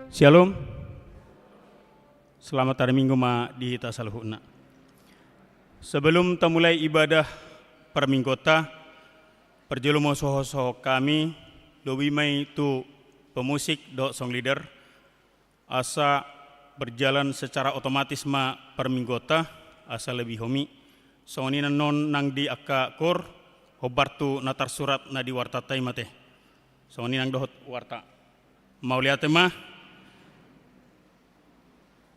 Shalom. Selamat hari Minggu ma di tasaluhuna. Sebelum kita mulai ibadah perminggota, perjelu soho kami, dobi mai tu pemusik do song leader, asa berjalan secara otomatis ma perminggota, asa lebih homi. Songini non nang di akka kor, hobartu natar surat na di warta taimate. Songini nang dohot warta. Mau lihat mah?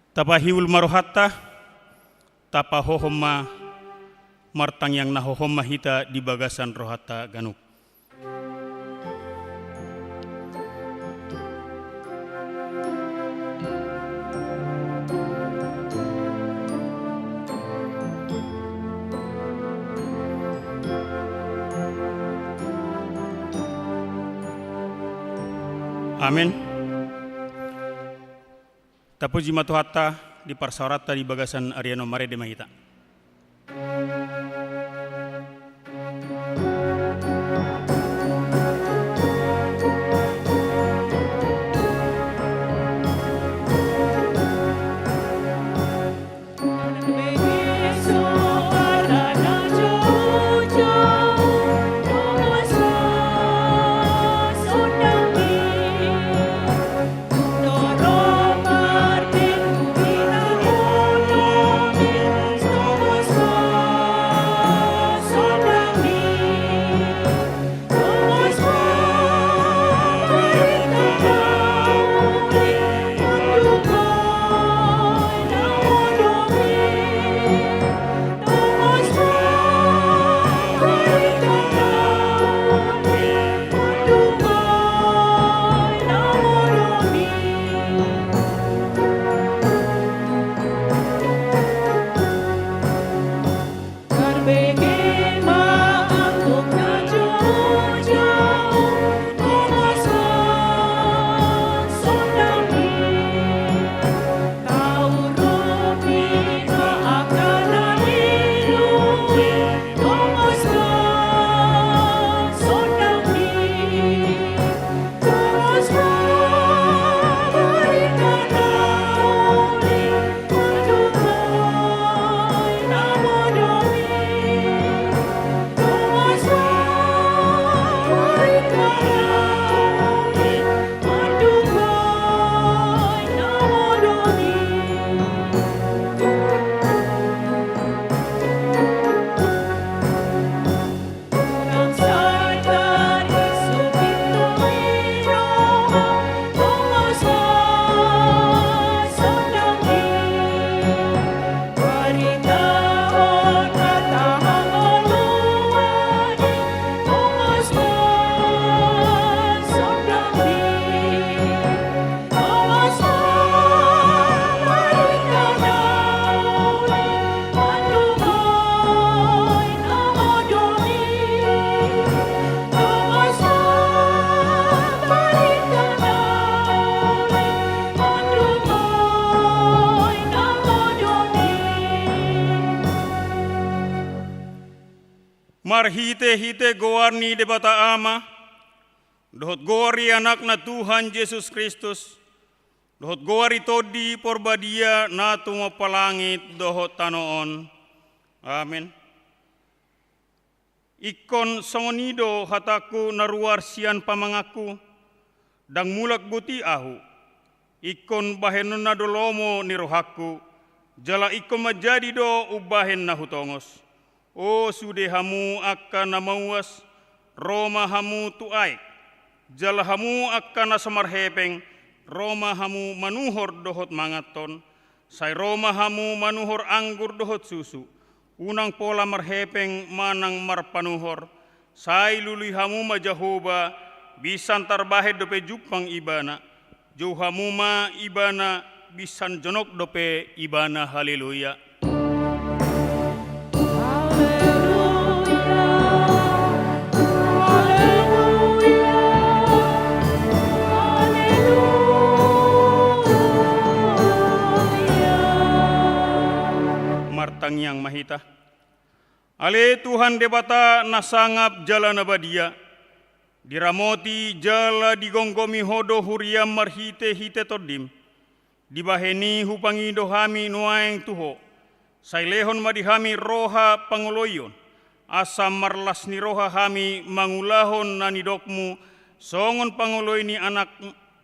Tapa hiul marohatta, tapa hohoma martang yang nahohoma hita di bagasan rohatta ganuk. Amin. Tapuji matuhatta di parsawarata di bagasan Ariano Mare de Mahita. Marhite gowarni debata ama, dohot gowari anakna Tuhan Yesus Kristus, dohot gowari todi porbadia natu mapalangit dohot tanoon. Amin. Ikon songonido hataku naruar sian pamangaku, dang mulak buti ahu. Ikon bahenon na dolomo nirohaku, jala ikon majadi do ubahen na hutongos. O sude hamu akan namawas, Roma hamu tuai, jala hamu akan nasamar hepeng, Roma hamu manuhor dohot mangaton, sai Roma hamu manuhor anggur dohot susu, unang pola marhepeng manang marpanuhor, sai luli hamu majahoba, bisan tarbahe dope jupang ibana, jauh hamu ma ibana, bisan jonok dope ibana haleluya. Martang yang mahita. Ale Tuhan debata nasangap jalan abadia, diramoti jala digonggomi hodo huriam marhite hite todim, dibaheni hupangido hami nuaeng tuho, sailehon madihami roha panguloyon, asam marlas ni roha hami mangulahon nanidokmu, songon panguloy ni anak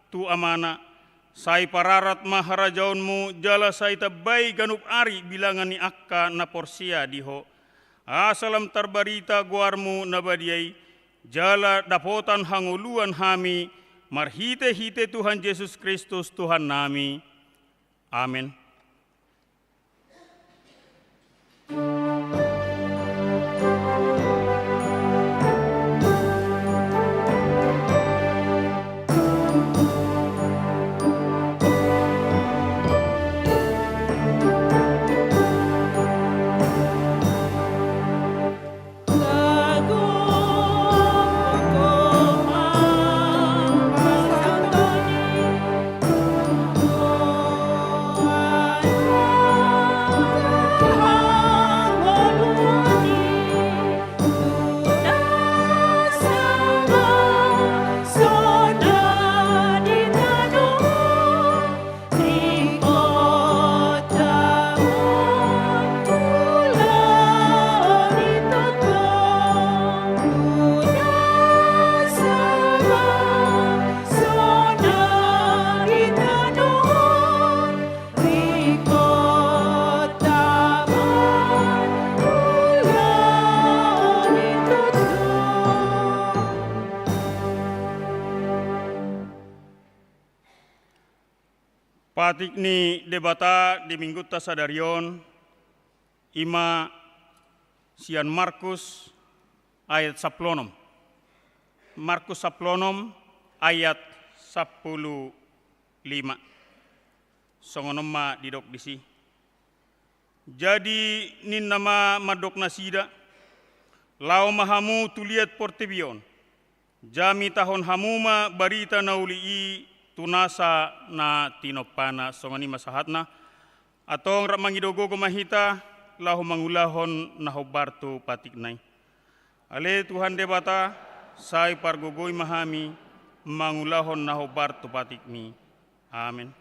tu amana, sai pararat maharajaonmu jala sai tabai ganup ari bilangan ni akka na porsia diho, asalam tarbarita guarmu nabadiai, jala dapotan hanguluan hami, marhite-hite Tuhan Yesus Kristus Tuhan nami. Amin. Patik ni debata di minggu tasadarion ima sian Markus ayat 10. Markus 10 ayat 15. Songonom ma didok disi. Jadi nin nama madok nasida lau mahamu tuliat portebion. Jami tahun hamuma barita naulii tunasa na tinopana songani masahatna atong ramangidogo mahita lahu mangulahon na hobartu patiknai. Ale Tuhan debata sai pargogoi mahami mangulahon na hobartu patikmi. Amin.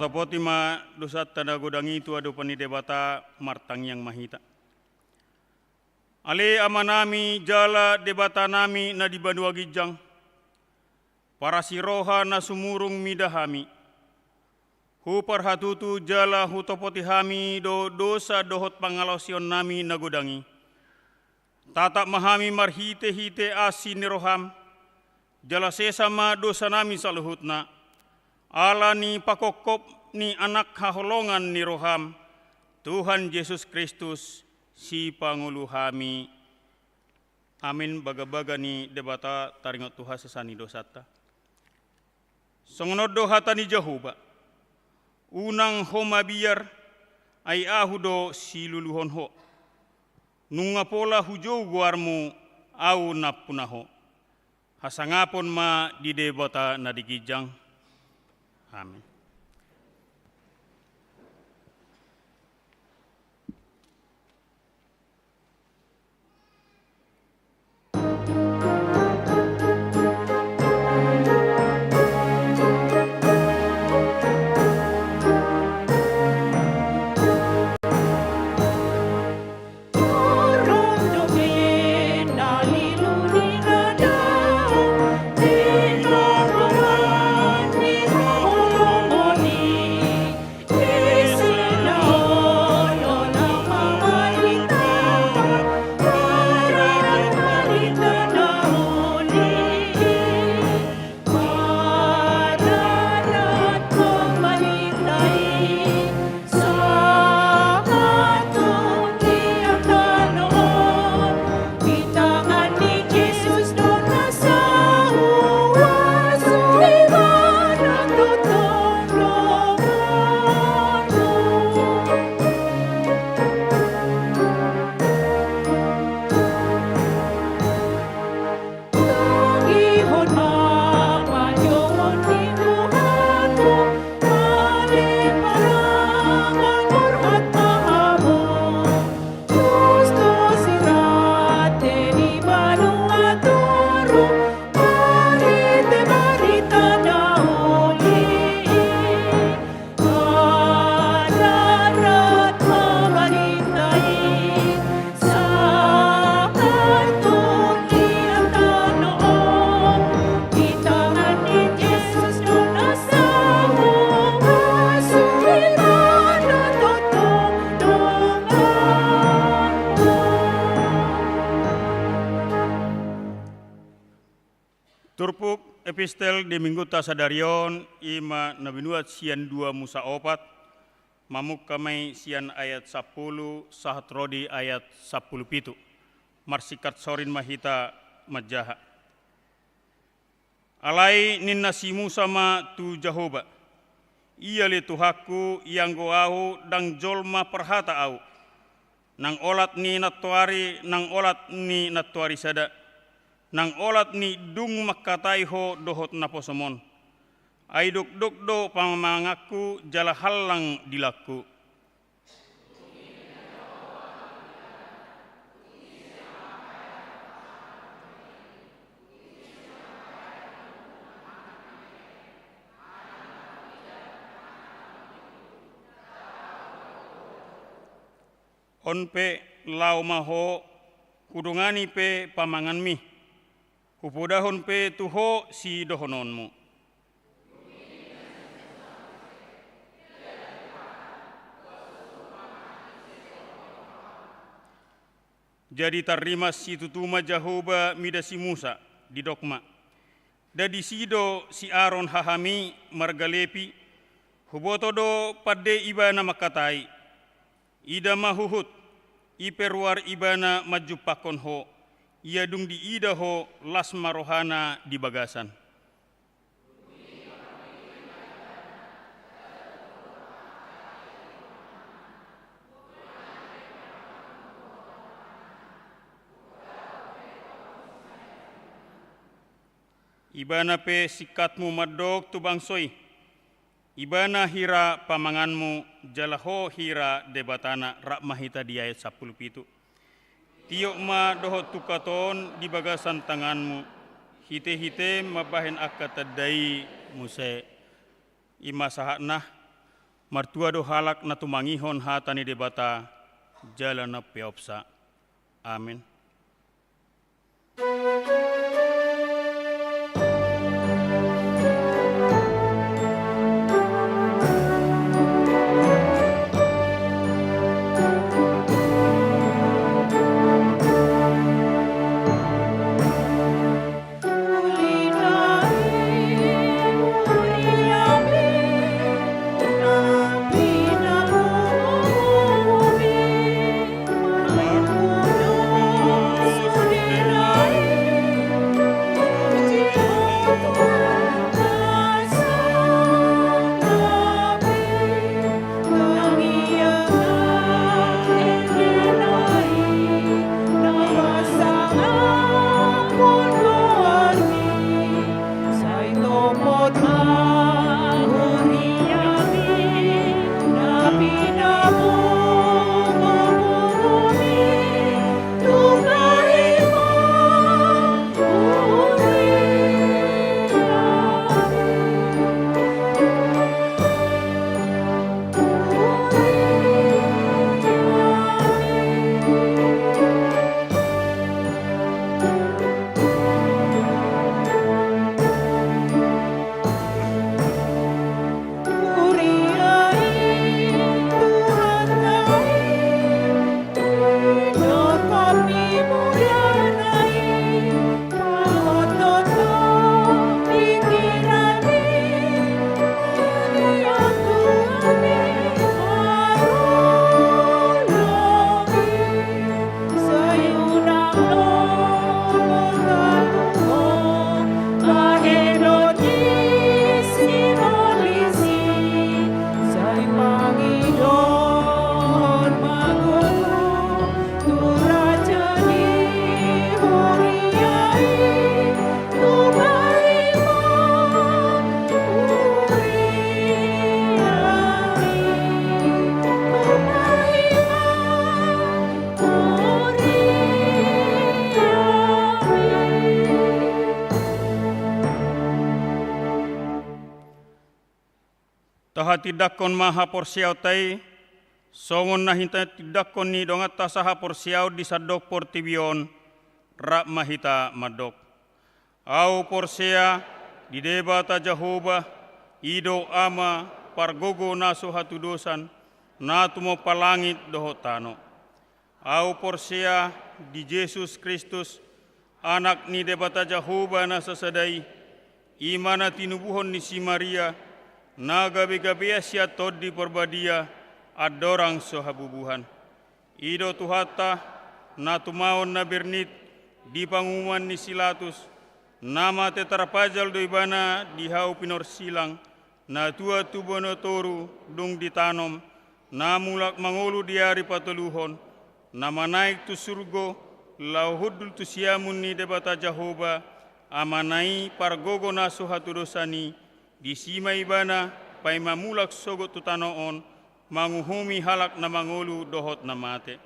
Potima dosat tanda godang itu adu pani debata martang yang mahita. Ale amanami jala debata nami na di Banua Gijang. Para siroha na sumurung midahami. Hu parhatutu jala hu topoti hami do dosa dohot pangalosion nami na godangi. Tatak mahami marhite-hite asin roham. jala sesama dosa nami saluhutna, ala ni pakokop ni anak haholongan ni roham, Tuhan Yesus Kristus, si pangulu hami. Amin. Baga-baga ni debata taringot Tuhan sesani dosata. Songonod hata ni Jehovah, unang homa biar ay ahudo si luluhon ho. Nunga pola hujau guarmu au napunaho. Hasangapon ma di debata na digijang. Amin. Turpuk epistel de mingguta sadarion ima nabinuat sian 2 Musa 4 mamuk kamai sian ayat 10 sahat rodi ayat 17 marsikat sorin mahita majaha alai ninna si Musa ma tu Jehovah ia le Tuhaku yang goahu dang jolma perhata au nang olat ni natuari nang olat ni natuari sada nang olat ni dung makatai ho dohot naposomon. Ai duk do pamangaku jala halang dilaku. Onpe lau maho kudungani pe pamangan mi. Kupudahon pe tuho si dohononmu. Jadi tarima si tutuma Jehovah mida si Musa di dokma. Dadi sido si Aaron hahami margalepi. Huboto do pade ibana makatai. Ida mahuhut. Iperuar ibana majupakon ho. Ia dung di ida ho las marohana di bagasan. Ibana pe sikatmu madok tu bangsoi. Ibana hira pamanganmu jalaho hira debatana rak mahita di ayat 17. Tiok ma dohot tukaton di bagasan tanganmu. Hite-hite mabahen akatadai muse. Ima sahatnah martua do halak na tumangihon hatani debata jalana peopsa. Amin. Kulina taha tidakon maha porsiau tai, songon nahita tidakon ni dongat tasaha porsiau di sadok portibion, rak mahita madok. Au porsea di debata Jehovah, ido ama pargogo naso hatu dosan, natumo palangit dohotano. Au porsea di Yesus Kristus, anak ni debata Jehovah na sasadai, imana tinubuhon ni si Maria, na gabi-gabi sia todi perbadia, adorang sohabubuhan. Ido tuhata, na tumaon na bernit, di pangumuman ni Silatus, nama tetarapajal do ibana di hau pinor silang, na tua tubono toru dung ditanom, na mulak mangolu di hari patuluhon, nama naik tu surgo, lau hudul tu siamun ni debata Jehovah, amanai pargogo naso hatu dosani, di sima ibana, pai mamulak sogot tu tanoon, manguhumi halak na mangolu dohot na mate.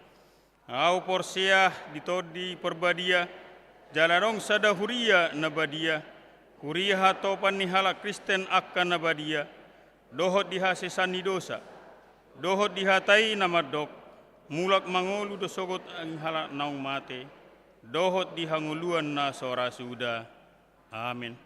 Au porsea ditodi perbadia, jalarong sada huria na badia, kuria hatopan ni halak Kristen akan na badia, dohot diha sesani dosa, dohot dihatai na madok, mulak mangolu dosogot ang halak naung mate, dohot dihanguluan na sora suda. Amin.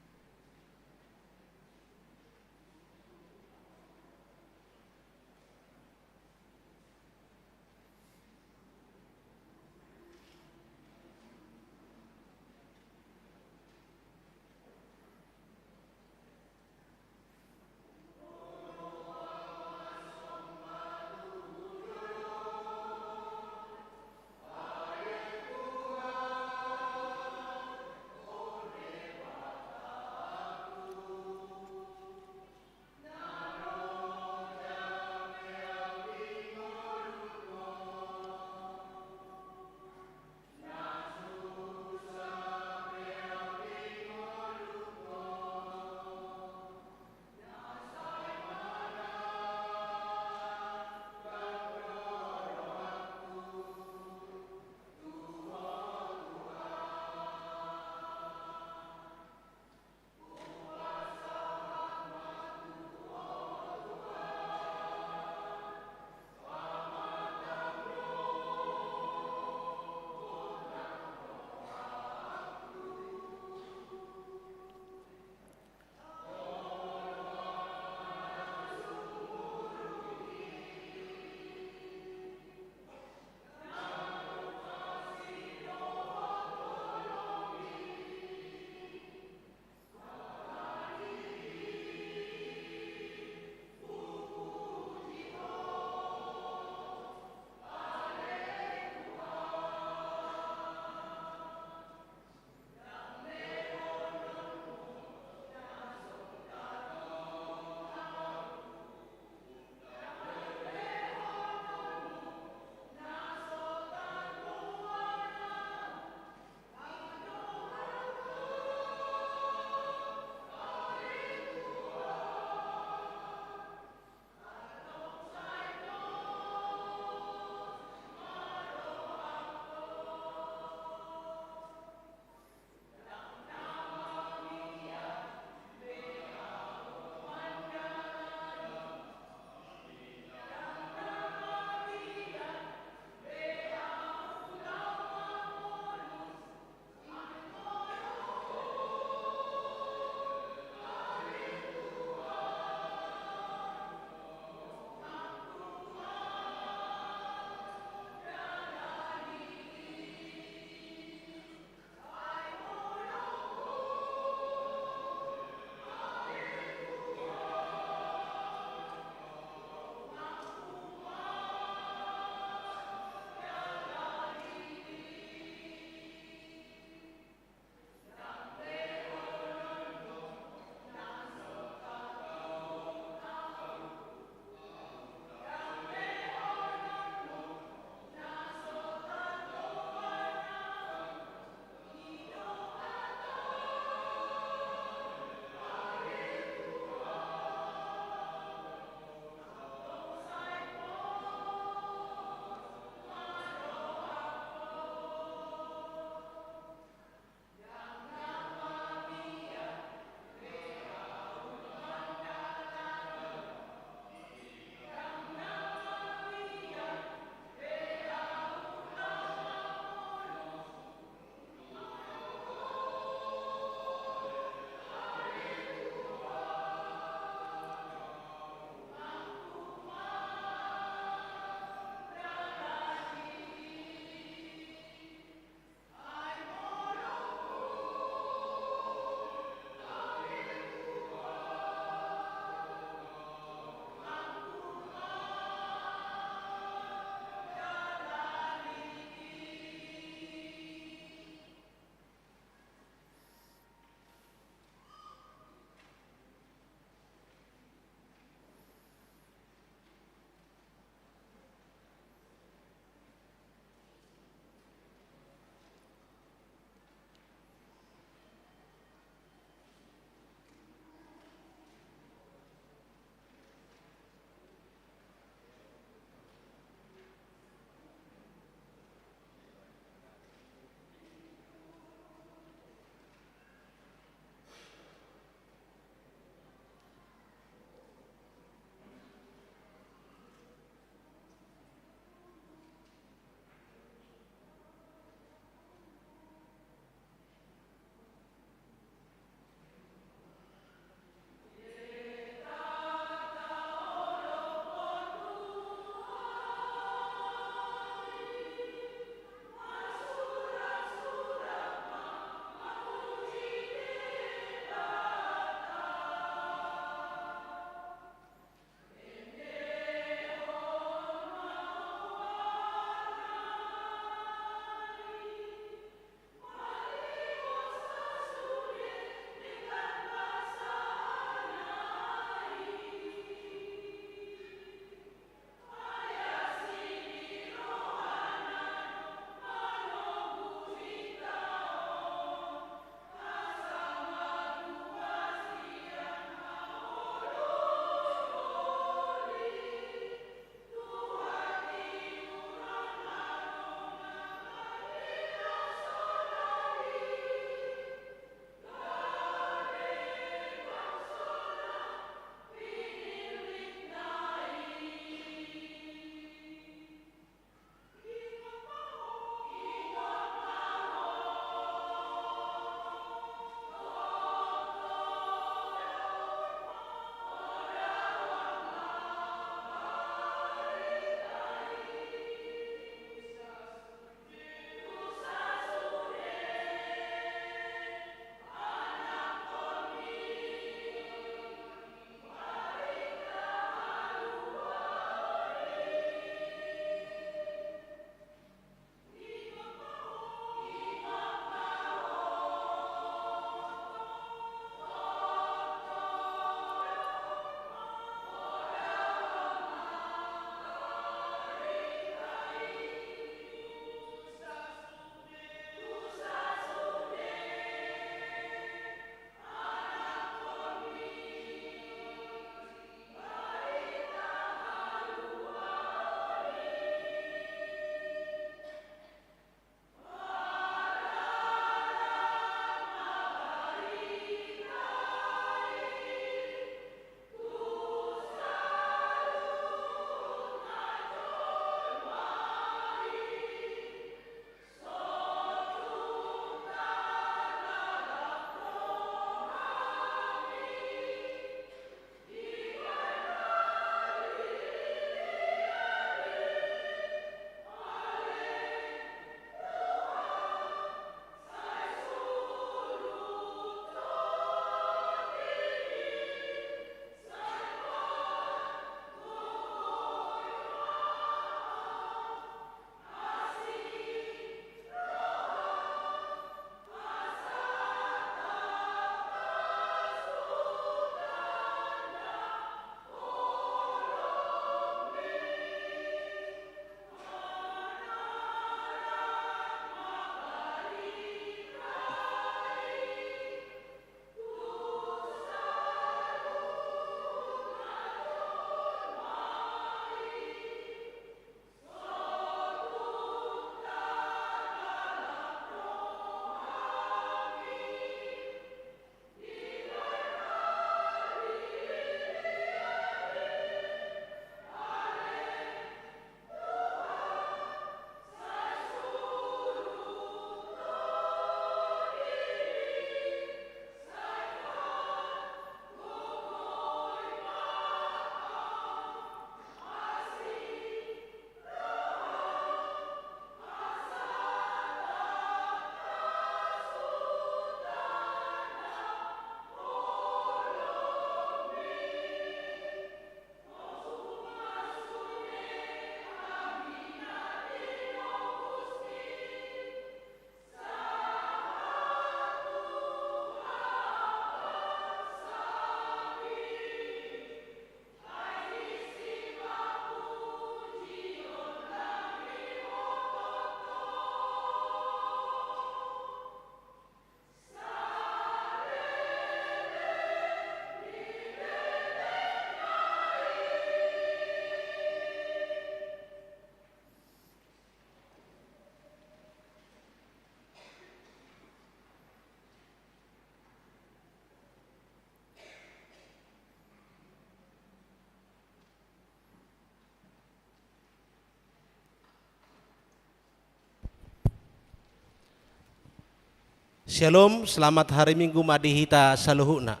Shalom, selamat hari Minggu madihita saluhuna.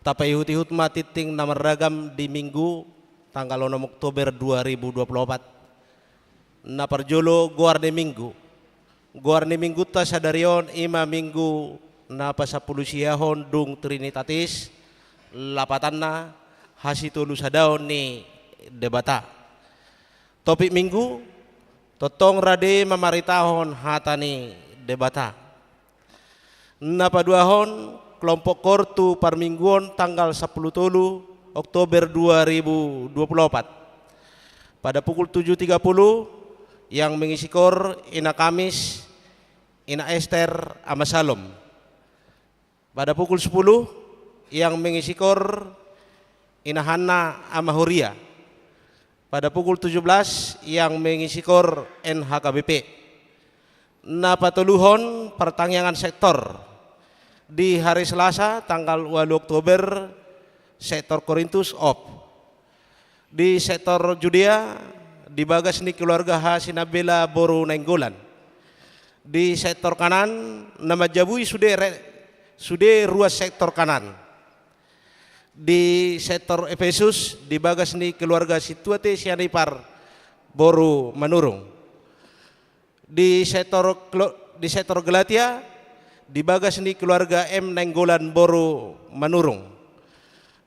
Tapai hut-hut matiting nama ragam di Minggu tanggal 6 Oktober 2024. Na parjolo guarne Minggu. Guarne Minggu ta sadarion ima Minggu na pasapuluh siyahon dung Trinitatis lapatanna hasitulu sadaon ni debata. Topik Minggu totong rade mamaritahon hatani debata. Na paduahon kelompok kortu parmingguon tanggal 10 Oktober 2024 pada pukul 7.30 yang mengisi kor Ina Kamis, Ina Esther, ama Salom. Pada pukul 10 yang mengisi kor Ina Hanna, ama Huria. Pada pukul 17 yang mengisi kor NHKBP. Na patuluhon pertanyaan sektor di hari Selasa tanggal 8 Oktober sektor Korintus op. Di sektor Judea di bagas ni keluarga Hasinabela Boru Nenggolan. Di sektor kanan nama Jabui sudah ruas sektor kanan. Di sektor Efesus di bagas ni keluarga Situate Sianipar Boru Manurung. Di sektor Galatia di bagas ni keluarga M Nenggolan Boru Manurung.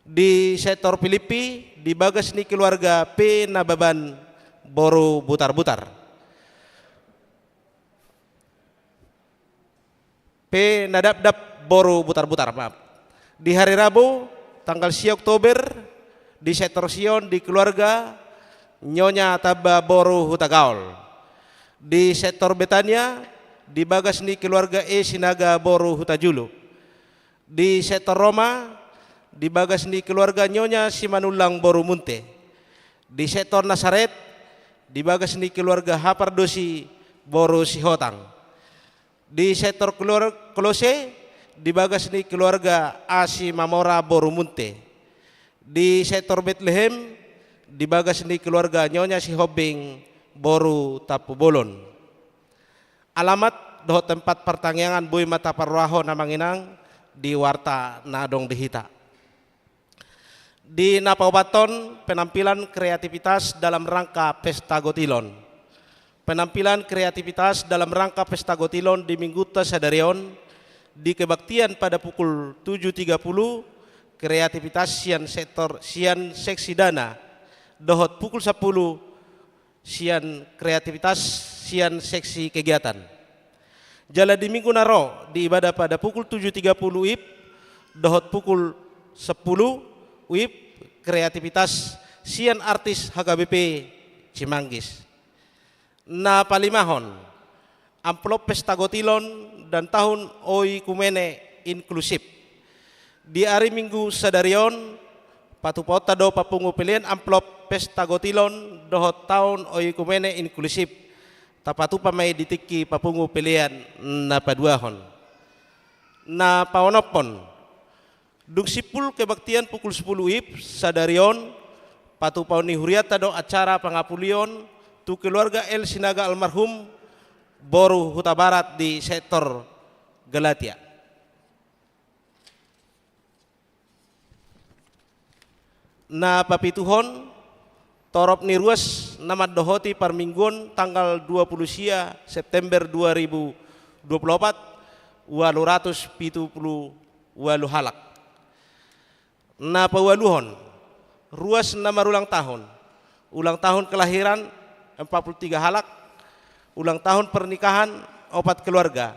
Di sektor Filipi di bagas ni keluarga P Nababan Boru Butar-Butar. P Nadabdab Boru Butar-Butar, maaf. Di hari Rabu tanggal 10 Oktober di sektor Sion di keluarga Nyonya Taba Boru Hutagaol. Di sektor Betania di bagas ni keluarga E Sinaga Boru Hutajulu. Di sektor Roma di bagas ni keluarga Nyonya Simanulang Boru Munte. Di sektor Nasaret di bagas ni keluarga Hapardosi Boru Sihotang. Di sektor Kolose di bagas ni keluarga Asi Mamora Boru Munte. Di sektor Bethlehem di bagas ni keluarga Nyonya Sihobing Boru Tapubolon. Alamat doh tempat pertanyaan Boy Mata Parwaho Namanginang di Warta Nadong Dihita. Di Napaubaton penampilan kreativitas dalam rangka Pesta Gotilon. Penampilan kreativitas dalam rangka Pesta Gotilon di Mingguta Sadarion di kebaktian pada pukul 7.30 kreativitas sian seksi dana dohot pukul 10 sian kreativitas sian seksi kegiatan. Jala di Minggu Naro di ibadah pada pukul 7.30 WIB dohot pukul 10 WIB kreativitas sian artis HKBP Cimanggis. Na palimahon amplop Pesta Gotilon dan tahun Oi Kumene inklusif. Di hari Minggu Sadarion patupota do papungu pilihan amplop Pesta Gotilon dohot tahun Oi Kumene inklusif. Tapatu pamay ditiki papungu pilihan na paduahon. Na paonopon dung sipul kebaktian pukul 10 WIB Sadarion patu pauni huriata do acara pangapulion tu keluarga El Sinaga almarhum Boru Huta Barat di sektor Galatia. Na papituhon torop ni ruas nama dohoti parmingguan tanggal 20 September 2024 270 walu halak. Na pawaluhon ruas nama ulang tahun kelahiran 43 halak, ulang tahun pernikahan 4 keluarga.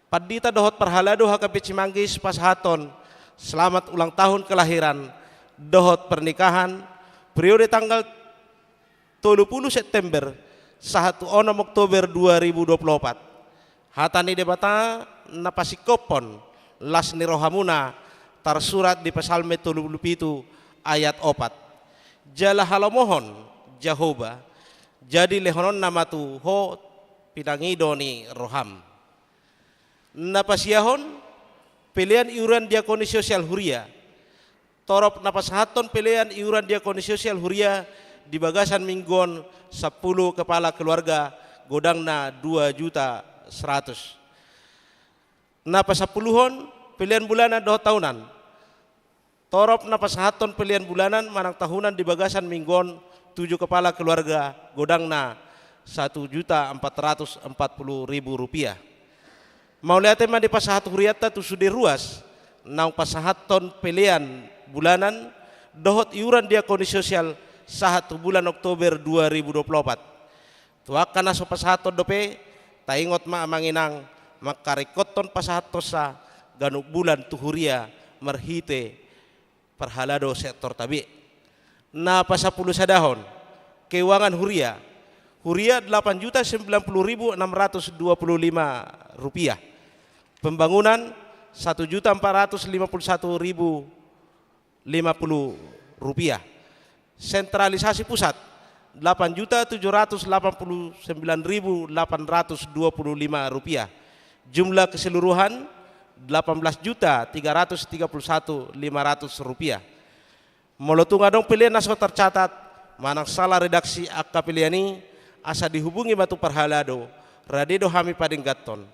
Padita dohot perhalado HKP Cimanggis Pashaton selamat ulang tahun kelahiran dohot pernikahan periode tanggal 30 September 1 Oktober 2024. Hatani debata napasikopon las nirohamuna tarsurat di Psalme 37 ayat 4. Jala halamohon Jehovah jadi lehonon nama tu ho pinangidoni roham. Napasiyahon pilihan iuran diakoni sosial huria. Torop napasahaton pilihan iuran diakoni sosial huria di bagasan mingguan 10 kepala keluarga godangna 2 juta 100. Na pasapuluhon pilihan bulanan doho tahunan. Torop na pasahaton pilihan bulanan manang tahunan di bagasan minggon 7 kepala keluarga godang na 1.440.000 rupiah. Mau lihat teman di pasahat huriata tu sudah ruas nang pasahaton pilihan bulanan dohot iuran diakoni sosial sahat bulan Oktober 2024. Tuakan aso pasahaton dope taingot ma manginang makarikoton pasahatosa ganuk bulan tuhuria marhite perhalado sektor tabi. Na pasapuluh sadahon keuangan huria 8.090.625 rupiah. Pembangunan 1.451.050 rupiah. Sentralisasi pusat 8.789.825 rupiah. Jumlah keseluruhan 18.331.500 rupiah. Molotung adong pilihan naso tercatat manang salah redaksi akka pilihan ini asa dihubungi batu perhalado radedo hami pading gaton.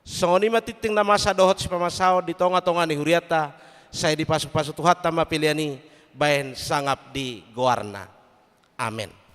Songoni matiting na masa dohot si pamasao di tonga-tonga ni huriata saya dipasuk-pasuk tuhat tama pilihan ini bayan sangap di goarna. Amin.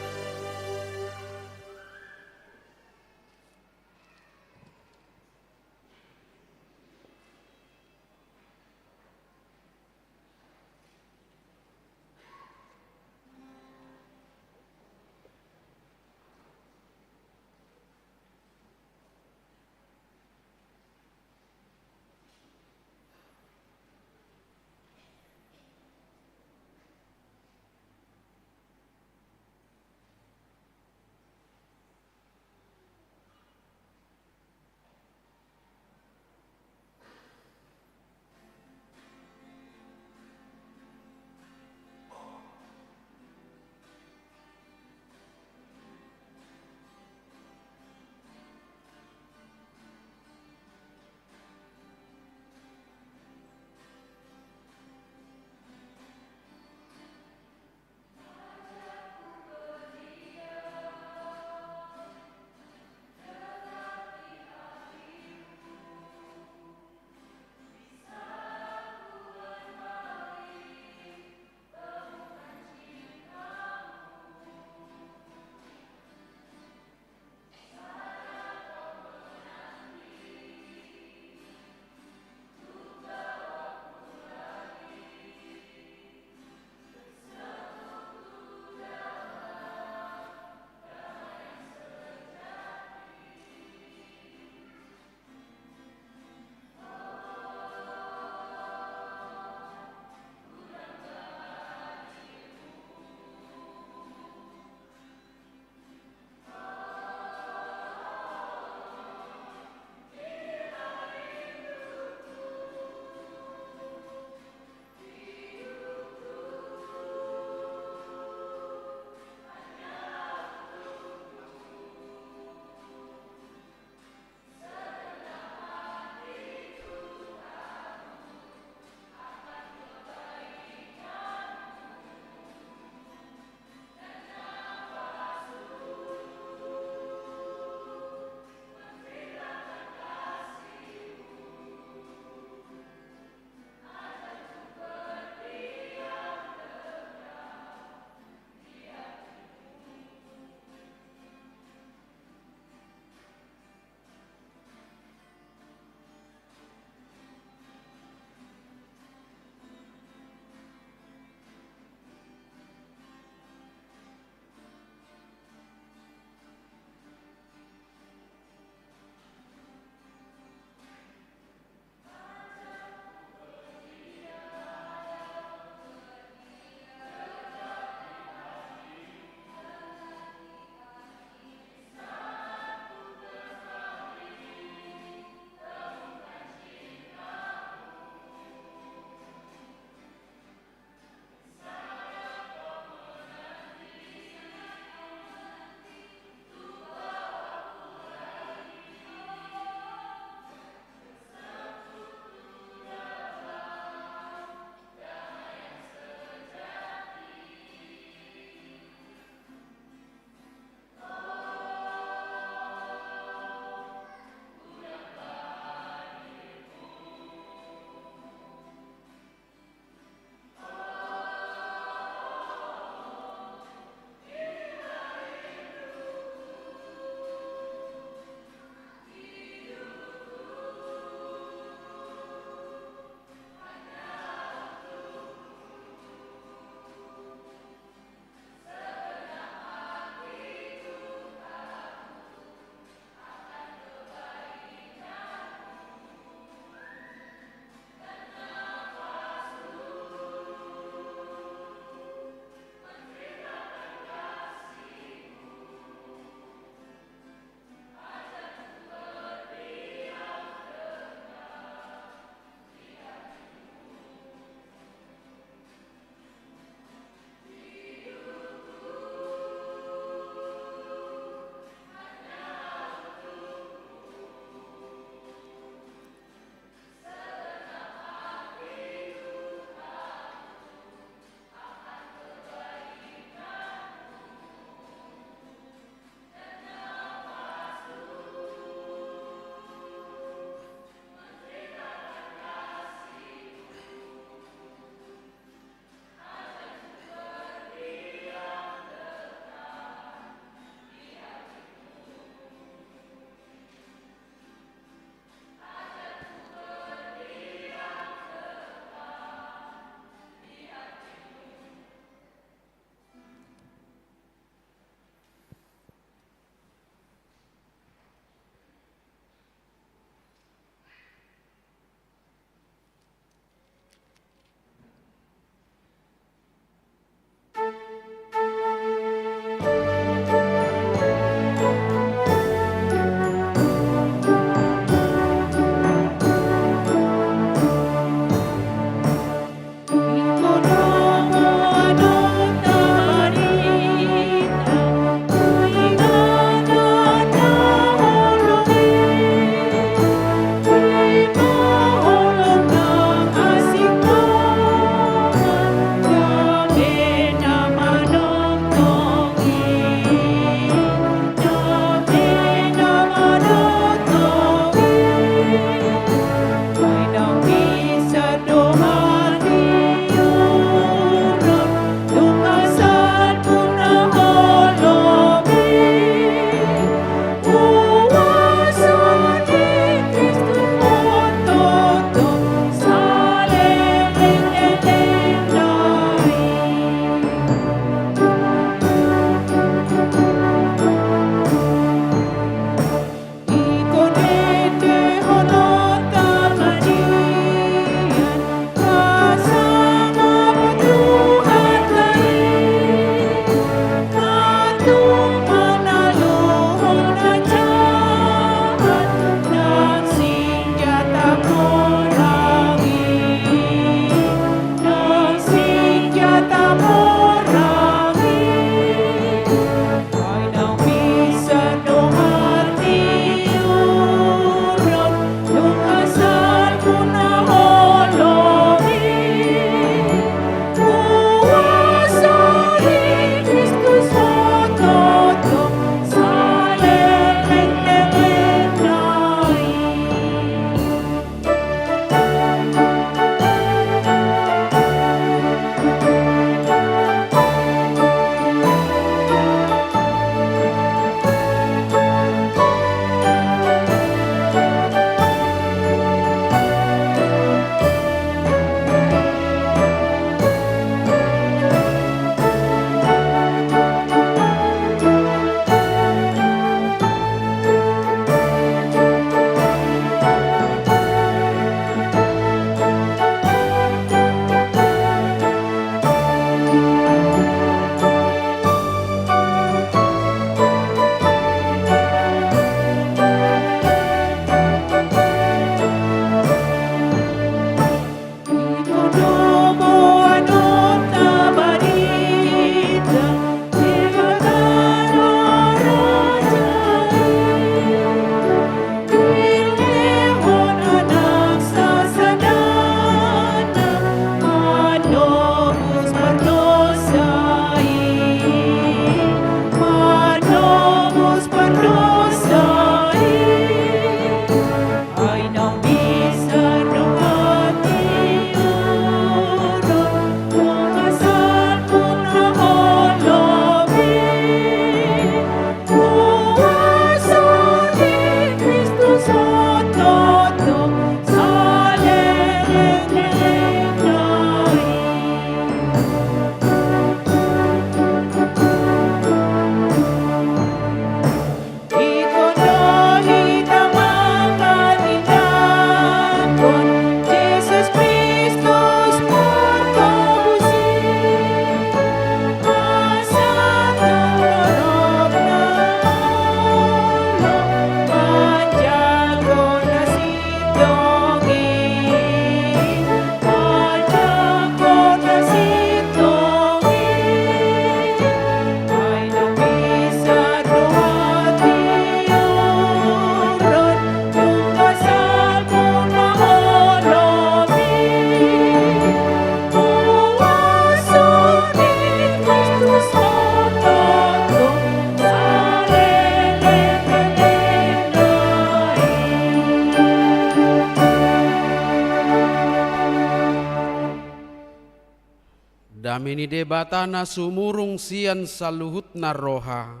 kami ni debatana sumurung sian saluhut na roha.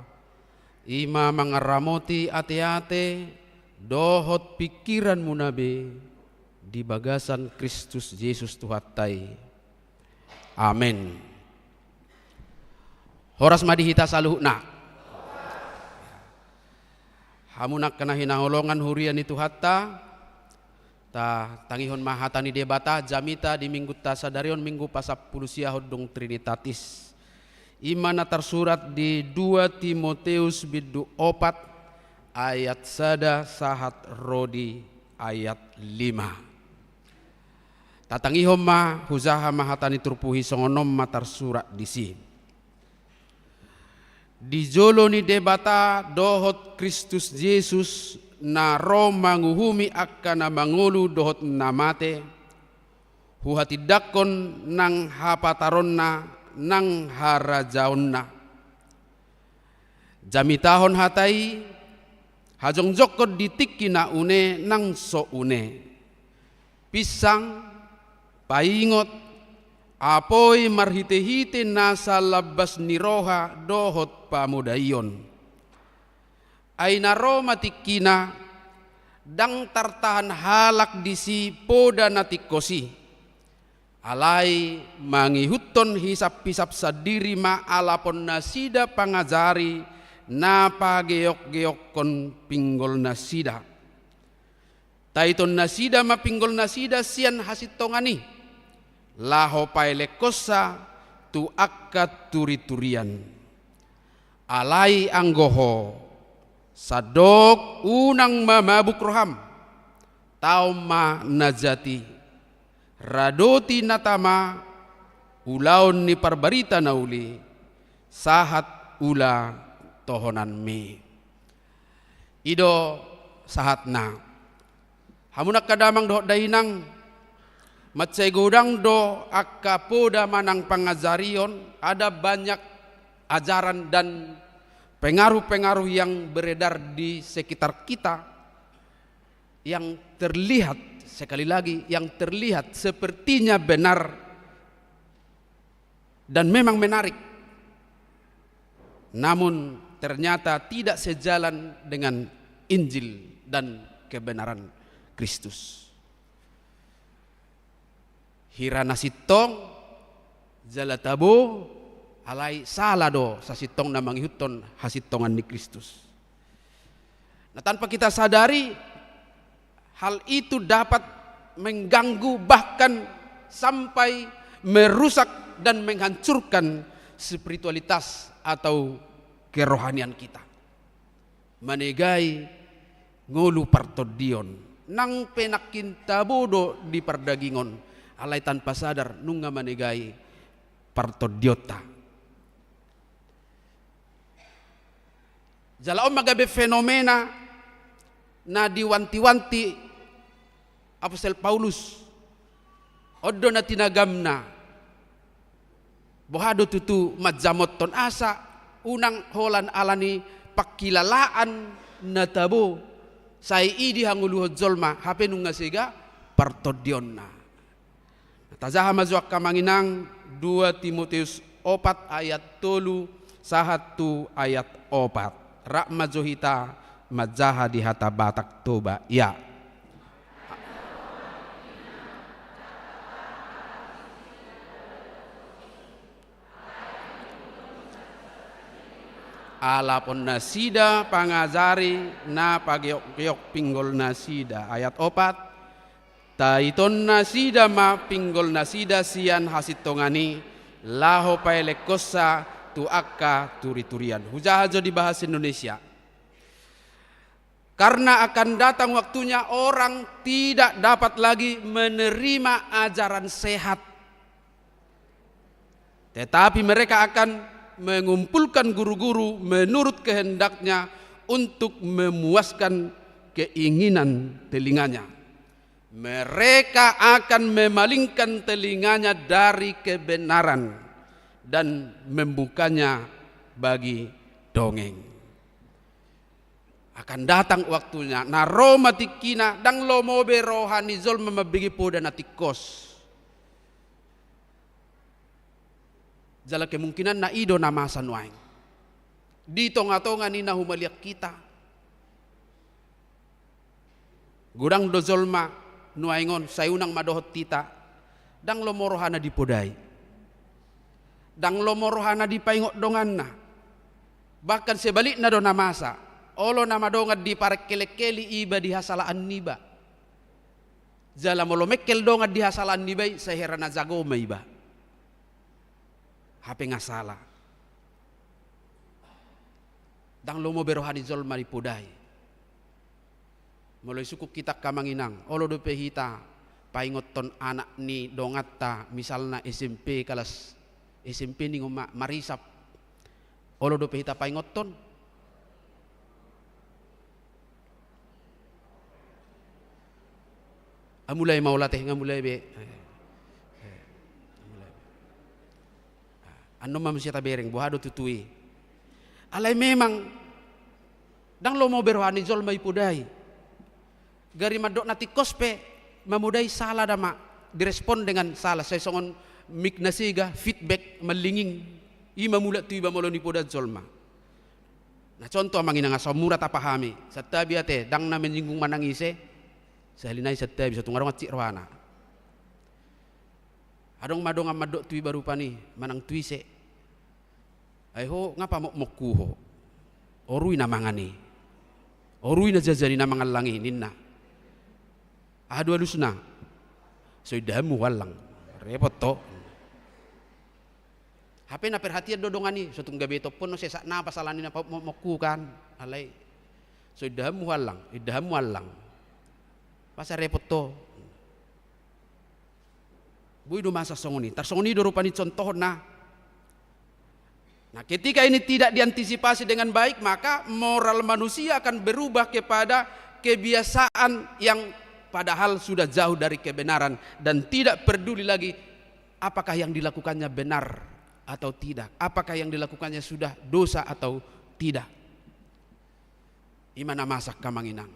Ima mangaramoti ate-ate dohot pikiran munabe di bagasan Kristus Yesus Tuhatai. Amin. Horas madihita saluhna. Hamunak kana hinaholongan hurian itu hatta ta tangihon mahata ni debata jamita di minggu tasadarion minggu pasapuluh siahod dong Trinitatis. Imana tersurat di 2 Timoteus bidu 4 ayat sada sahat rodi ayat 5. Tatangihon ma huzaha mahatani turpuhi songonom ma tersurat di sini. Di jolo ni debata dohot Kristus Yesus na ro manguhumi akkana mangulu dohot namate huhati dakon nang hapataronna nang harajaonna jamitahon hatai hajong jokot ditikki na une nang so une pisang paingot apoi marhite-hite nasa labas niroha dohot pamudayon. Ay naro matikina dang tartahan halak disi poda natikosi. Alay mangihuton hisap-hisap sa diri ma alapon nasida pangajari na pageok-geok kon pinggol nasida. Taiton nasida mapinggol nasida sian hasitongani. Laho paele kosa tu akat turi-turian. Alai anggoho sadok unang mamabuk roham tauma najati radoti natama ulaon ni parbarita nauli sahat ula tohonan mi ido sahatna hamunak kadamang doh dahinang matsay godang do akapoda manang pangajarion ada banyak ajaran dan pengaruh-pengaruh yang beredar di sekitar kita yang terlihat sekali lagi yang terlihat sepertinya benar dan memang menarik namun ternyata tidak sejalan dengan Injil dan kebenaran Kristus. Hirana sitong jalatabo alay salado sa sitong na manghihuton hasitongan ni Kristus. Nah, tanpa kita sadari hal itu dapat mengganggu bahkan sampai merusak dan menghancurkan spiritualitas atau kerohanian kita. Manegai ngolu partodion nang penakintabodo di perdagingon alay tanpa sadar nunga manegai partodiota. Jalaon magabe fenomena na diwanti-wanti Apostol Paulus oddo na tinagamna bohado tutu majamot ton asa unang holan alani pakilalaan na tabo say idi hanguluhod zolma hape nung ngasiga partodion na tazaha mazuak kamanginang 2 Timoteus 4 ayat 3 sahatu ayat 4 rak mazuhita majaha di hata batak toba ya alapon nasida pangajari na pageok-geok pinggol nasida ayat 4 taiton nasida ma pinggol nasida sian hasitongani laho paelekosa tu akka turi-turian. Hujahajo di bahasa Indonesia. Karena akan datang waktunya orang tidak dapat lagi menerima ajaran sehat. Tetapi mereka akan mengumpulkan guru-guru menurut kehendaknya untuk memuaskan keinginan telinganya. Mereka akan memalingkan telinganya dari kebenaran dan membukanya bagi dongeng. Akan datang waktunya naro matikina dang lomobe rohani zol memabigi poda natikos. Jala kemungkinan na ido na masa nuaing. Di tonga-tonga ni na humaliak kita. Gudang dozolma nuaingon sayunang madohot tita. Dang lomorohana di podai. Dang lomorohana di paingot dongan na. Bahkan sebalik na do na masa. Olo na madongat di parek kelek-keli iba di hasalaan niba. Jala molomekkel dongat di hasalaan niba sehera na jago iba. Hape nga salah. Dang lomo berohani zolma di podai. Mulai suku kita kamanginang. Olo do pehita paingot ton anak ni dongat ta misalna SMP kelas SMP ni ngoma marisap. Olo do pehita paingot ton. Amulai maulateh ngamulai be. Ano manusia tabereng buhado tutui. Alay memang dang lo mau berwani zol mai pudai. Gari madok nati kospe mamudai salah dama direspon dengan salah. Saya songon mik nasiga feedback melinging ima mulat tu iba moloni pudai zolma. Nah contoh mangina ngasa murah tak pahami. Satabiate dang na menyinggung manangise. Sahalinai satabi satu ngarong cik rohana. Adong madong amadok tui baru pani manang tui se. Aiho ngapa mokuho. Orui na mangani. Orui na jajani na mangalangi ninna. Adu alusna. Soidamu walang. Repot to. Hape na perhatian dodongani sutung gabeto pun no sesak na pasalani na moku kan. Alai. Soidamu walang, idamu walang. Pasal repot to. Buido masa songoni. Tarsongoni do rupani contoh na. Nah ketika ini tidak diantisipasi dengan baik maka moral manusia akan berubah kepada kebiasaan yang padahal sudah jauh dari kebenaran dan tidak peduli lagi apakah yang dilakukannya benar atau tidak, apakah yang dilakukannya sudah dosa atau tidak. Imana masak kamanginang.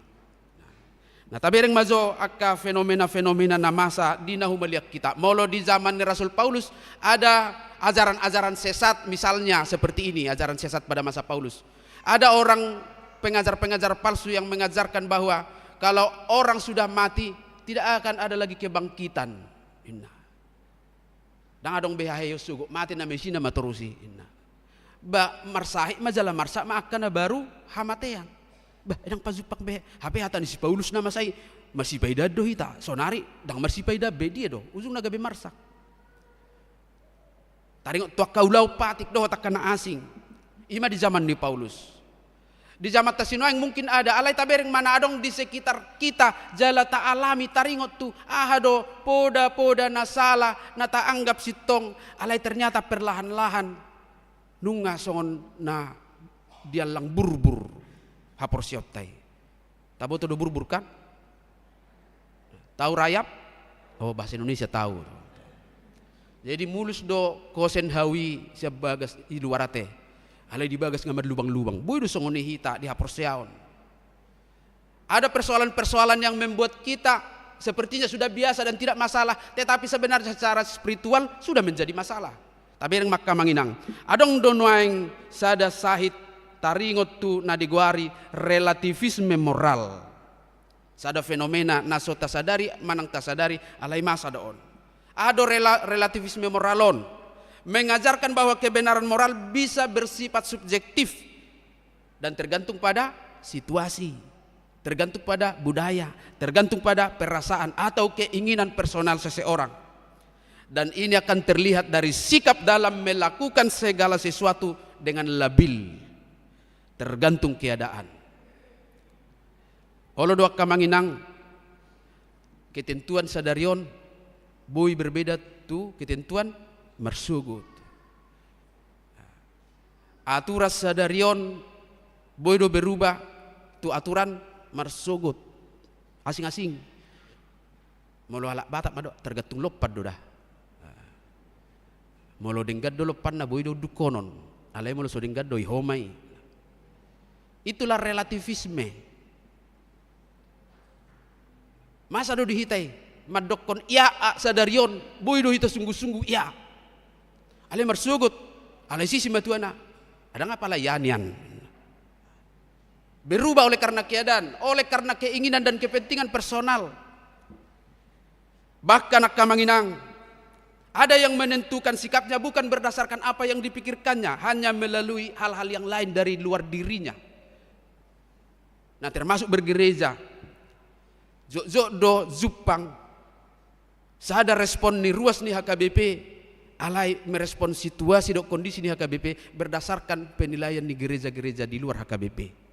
Nah tabereng mazo akka fenomena-fenomena na masa di nahumaliak kita. Molo di zaman Rasul Paulus ada ajaran-ajaran sesat misalnya seperti ini, ajaran sesat pada masa Paulus. Ada orang pengajar-pengajar palsu yang mengajarkan bahwa kalau orang sudah mati tidak akan ada lagi kebangkitan. Inna. Dan adong behayo sugo mati na mesina maturusi. Inna. Ba marsahi majalah marsa maakana baru hamatean. Bah yang pazupak be HP hatan si Paulus nama saya masih paida do hita sonari dang masih paida be dia do ujung naga be marsak. Taringot tuak kaulau patik do takana asing. Ima di zaman ni Paulus. Di zaman tasinoang mungkin ada alai tabereng mana adong di sekitar kita jala ta alami taringot tu ahado poda nasala nata anggap sitong alai ternyata perlahan-lahan nunga songon na dia lang burbur hapor sioptai. Tabo tu do burbur kan? Tahu rayap? Oh bahasa Indonesia tahu. Jadi mulus do kosen hawi siap bagas di luarate. Alai dibagas ngamad lubang-lubang. Boy do songoni hita di hapor siaon. Ada persoalan-persoalan yang membuat kita sepertinya sudah biasa dan tidak masalah, tetapi sebenarnya secara spiritual sudah menjadi masalah. Tapi yang makka manginang. Adong donoaing sada sahit taringot tu nadiguari relativisme moral. Sada fenomena naso tasadari manang tasadari alai masa doon. Ado relativisme moralon mengajarkan bahwa kebenaran moral bisa bersifat subjektif dan tergantung pada situasi, tergantung pada budaya, tergantung pada perasaan atau keinginan personal seseorang. Dan ini akan terlihat dari sikap dalam melakukan segala sesuatu dengan labil, tergantung keadaan. Olo doa kamanginang ketentuan sadarion boy berbeda tu ketentuan marsugut. Aturan sadarion boy do berubah tu aturan marsugut. Asing-asing. Molo halak batak mado tergantung lopad do dah. Molo denggad do lopan na boy do dukonon. Alai molo so denggad do ihomai. Itulah relativisme. Masa do dihitai madokon ya sadarion boy do hita sungguh-sungguh ya. Ale marsugut, ale sisi matuana. Ada ngapa layanian? Berubah oleh karena keadaan, oleh karena keinginan dan kepentingan personal. Bahkan akamanginang, ada yang menentukan sikapnya bukan berdasarkan apa yang dipikirkannya, hanya melalui hal-hal yang lain dari luar dirinya. Nah, termasuk bergereja. Zok do zupang. Sada respon ni ruas ni HKBP, alai merespon situasi do kondisi ni HKBP berdasarkan penilaian di gereja-gereja di luar HKBP.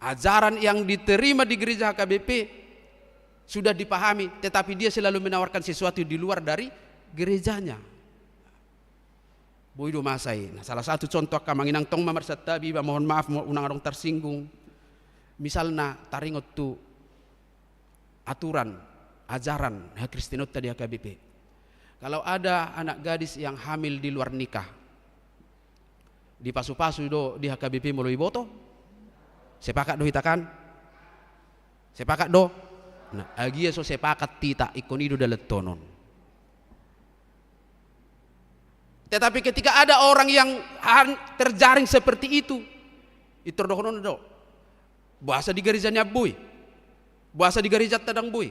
Ajaran yang diterima di gereja HKBP sudah dipahami, tetapi dia selalu menawarkan sesuatu di luar dari gerejanya. Boido masai. Nah, salah satu contoh kamanginang tong mamarsatabi, mohon maaf unang adong tersinggung. Misalnya taringot tu aturan, ajaran Kristinot tadi HKBP. Kalau ada anak gadis yang hamil di luar nikah, di pasu-pasu do di HKBP melalui boto, sepakat do hitakan, sepakat do. Nah, agia so sepakat tita ikon ido dalet tonon. Tetapi ketika ada orang yang terjaring seperti itu dohonon do. Bahasa di gereja boy. Bahasa di gereja tadang boy.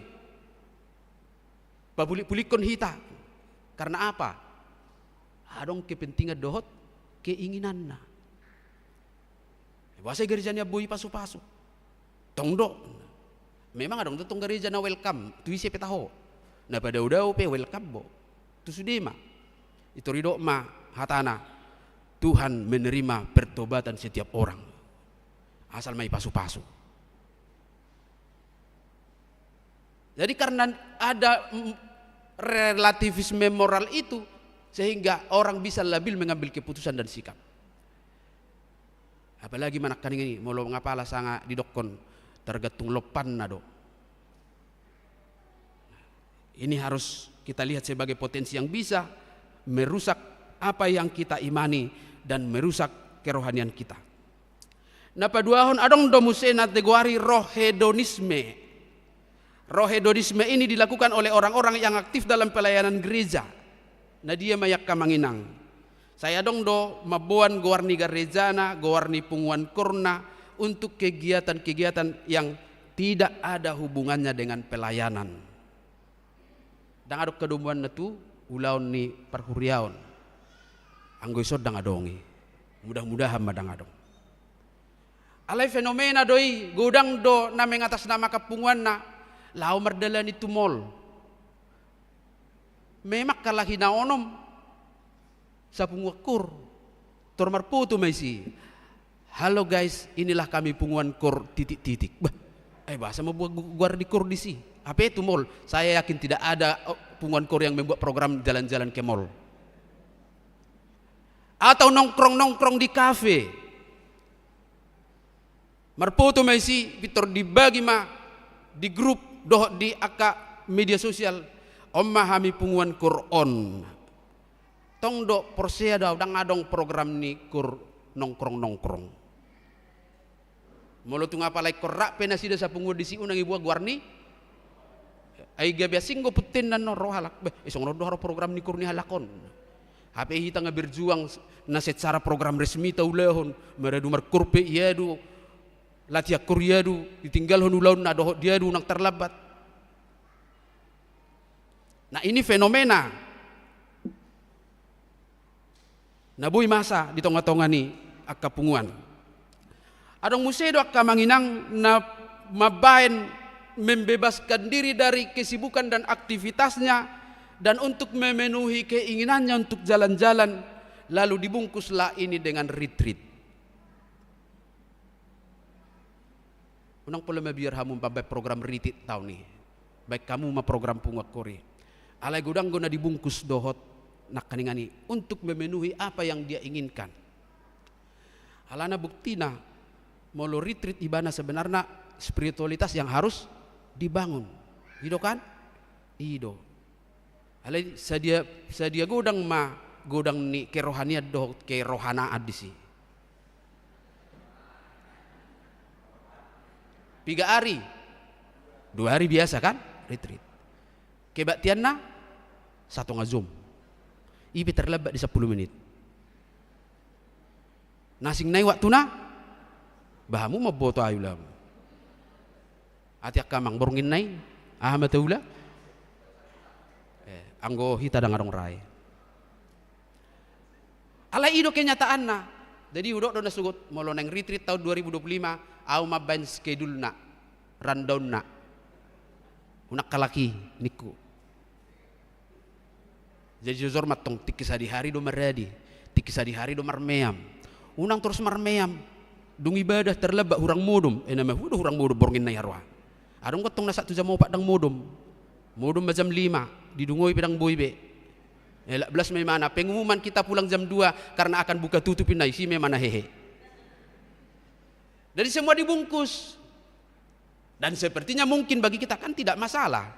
Pabulik-pulikon hita. Karena apa? Adong kepentingan dohot keinginan na. Bahasa gerejanya boy pasu-pasu. Tongdo. Memang adong tong gereja na welcome. Tu isi petaho. Na pada udah pe welcome bo. Tu sudema. Itu ridho ma hatana. Tuhan menerima pertobatan setiap orang. Asal mai pasu-pasu. Jadi karena ada relativisme moral itu, sehingga orang bisa labil mengambil keputusan dan sikap. Apalagi manakkan ini, molo ngapala sanga didokon tergantung lopan nado. Ini harus kita lihat sebagai potensi yang bisa merusak apa yang kita imani dan merusak kerohanian kita. Napa duahon adong domusena teguari roh hedonisme. Roh hedonisme ini dilakukan oleh orang-orang yang aktif dalam pelayanan gereja. Nah dia mayak kamanginang. Saya dong do mabuan gowarni garejana, gowarni punguan kurna untuk kegiatan-kegiatan yang tidak ada hubungannya dengan pelayanan. Dan adok kedumuan natu ulaun ni perhuriaon. Anggoy sodang adongi. Mudah-mudahan madang adong. Alai fenomena doi godang do na mengatas nama kapunguan na lau merdalan itu mall. Memak kalah hinaonom sa punguakur tormar putu maisi. Halo guys, inilah kami punguan kur titik-titik. Bah, bahasa mau buat guar di kur di si. Apa itu mall? Saya yakin tidak ada punguan kur yang membuat program jalan-jalan ke mall. Atau nongkrong-nongkrong di kafe. Marputu maisi Victor dibagi ma di grup doh di aka media sosial memahami punguan Quran. Tong do porsea daw dang adong program ni kur nongkrong-nongkrong. Molo tu ngapalay korra penasida sa pungu di si unang ibuwa guarni. Ay gabi singgo putin nan no rohalak. Isong no haro program ni kur ni halakon. Hape hita nga berjuang na secara program resmi taulehon meradu markurpe iyadu latia kuryadu ditinggal honulaun na dohot diadu nang terlambat. Nah ini fenomena nabuy masa di tonga-tonga ni akapunguan. Adong musedo akka manginang na mabain membebaskan diri dari kesibukan dan aktivitasnya dan untuk memenuhi keinginannya untuk jalan-jalan lalu dibungkuslah ini dengan retreat. Unang pula mabiar hamun pabay program retreat tahun ni. Baik kamu ma program punguak kori. Alay gudang guna dibungkus dohot nak kaningani untuk memenuhi apa yang dia inginkan. Alana buktina molo retreat ibana sebenarnya spiritualitas yang harus dibangun. Ido kan? Ido. Alay sadia godang ni kerohaniat dohot kerohanaat di si. 3 hari 2 hari biasa kan retreat kebaktian na 1 nga zoom Ibe terlambat di 10 menit. Nasing nai waktu na, bahamu maboto ayulam. Ati akamang borongin nai, mataula. Anggo hita dangarong rai. Ala ido kenyataan na. Jadi udok do nasugot molo nang retreat tahun 2025 au maban schedule na rundown na. Unak kalaki niku. Jadi jujur matong tikisa di hari do maradi, tikisa di hari do marmeam. Unang terus marmeam. Dung ibadah terlebak hurang modum. Nama hudo hurang modum borngin na yarwa. Adong gotong na 1 jam 4 dang modum. Modum jam 5 didungoi pedang boybe. Belas memana pengumuman kita pulang jam 2 karena akan buka tutupin na isi memana hehe. Dari semua dibungkus. Dan sepertinya mungkin bagi kita kan tidak masalah.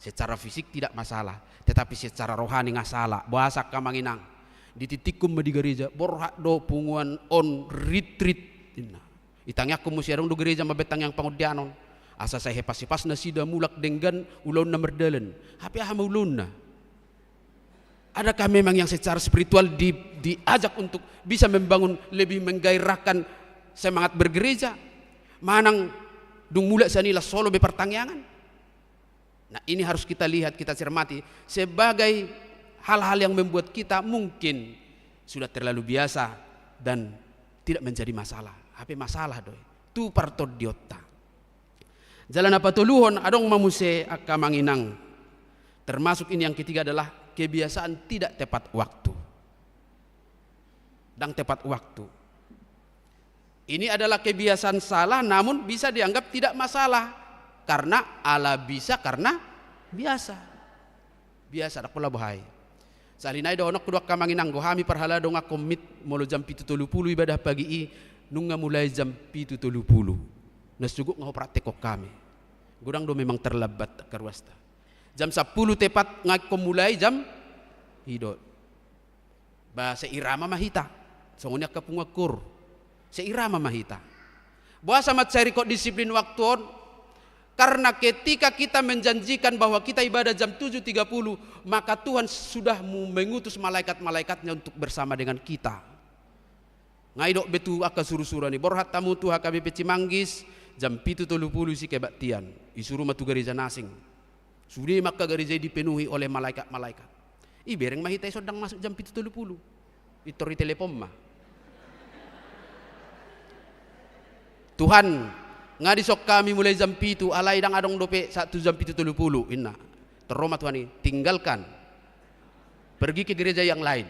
Secara fisik tidak masalah, tetapi secara rohani nggak salah. Bahasa kamanginang di titikum di gereja borhak do punguan on retreat. Itangnya aku mesti do gereja mabetang yang pangudianon. Asa saya hepas-hepas na sida mulak denggan ulon na merdalan. Hapi aha ulun na. Adakah memang yang secara spiritual diajak untuk bisa membangun lebih menggairahkan semangat bergereja? Manang dung mulak sanila solo bepertangyangan. Nah ini harus kita lihat, kita cermati sebagai hal-hal yang membuat kita mungkin sudah terlalu biasa dan tidak menjadi masalah. Apa masalah doi? Tu partod diota. Jalan apa tuluhon adong mamuse akamanginang. Termasuk ini yang ketiga adalah kebiasaan tidak tepat waktu. Dan tepat waktu. Ini adalah kebiasaan salah namun bisa dianggap tidak masalah. Karena ala bisa karena biasa. Biasa dak pula bahaya. Salinai do onok kedua kamanginang gohami parhala dong komit molo jam 7.30 ibadah pagi i nunga mulai jam 7.30. Nasuguk ngaho praktek kok kami. Gudang do memang terlambat karwasta. Jam 10 tepat ngako mulai jam hidot. Bahasa irama mahita. Songonya kapungakur. Seirama mahita. Bahasa matsari kok disiplin waktu. Karena ketika kita menjanjikan bahwa kita ibadah jam 7.30, maka Tuhan sudah mengutus malaikat-malaikatnya untuk bersama dengan kita. Ngaidok betu aka suruh-surani borhat tamu tuha KBP Cimanggis jam 7.30 si kebaktian isuruh matu gereja nasing. Sudah maka gereja dipenuhi oleh malaikat-malaikat. Ibereng mahitai sedang masuk jam 7.30. Itori telepon mah. Tuhan ngadisok kami mulai jam 7 alai dang adong dope 1 jam 7.30 inna. Teroma Tuhan ini tinggalkan. Pergi ke gereja yang lain.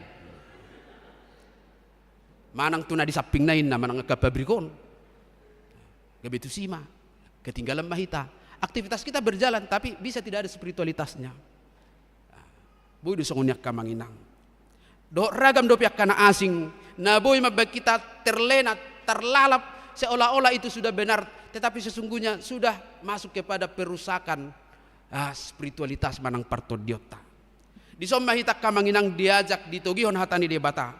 Manang tuna di samping nain na manang kapabrikon. Gabetu sima. Ketinggalan mahita. Aktivitas kita berjalan tapi bisa tidak ada spiritualitasnya. Budu songunyak kamanginang. Do ragam do pihak kana asing. Naboy mabag kita terlena, terlalap seolah-olah itu sudah benar, tetapi sesungguhnya sudah masuk kepada perusakan spiritualitas manang partodiota. Di somma hita kamanginang diajak ditogihon hatani debata.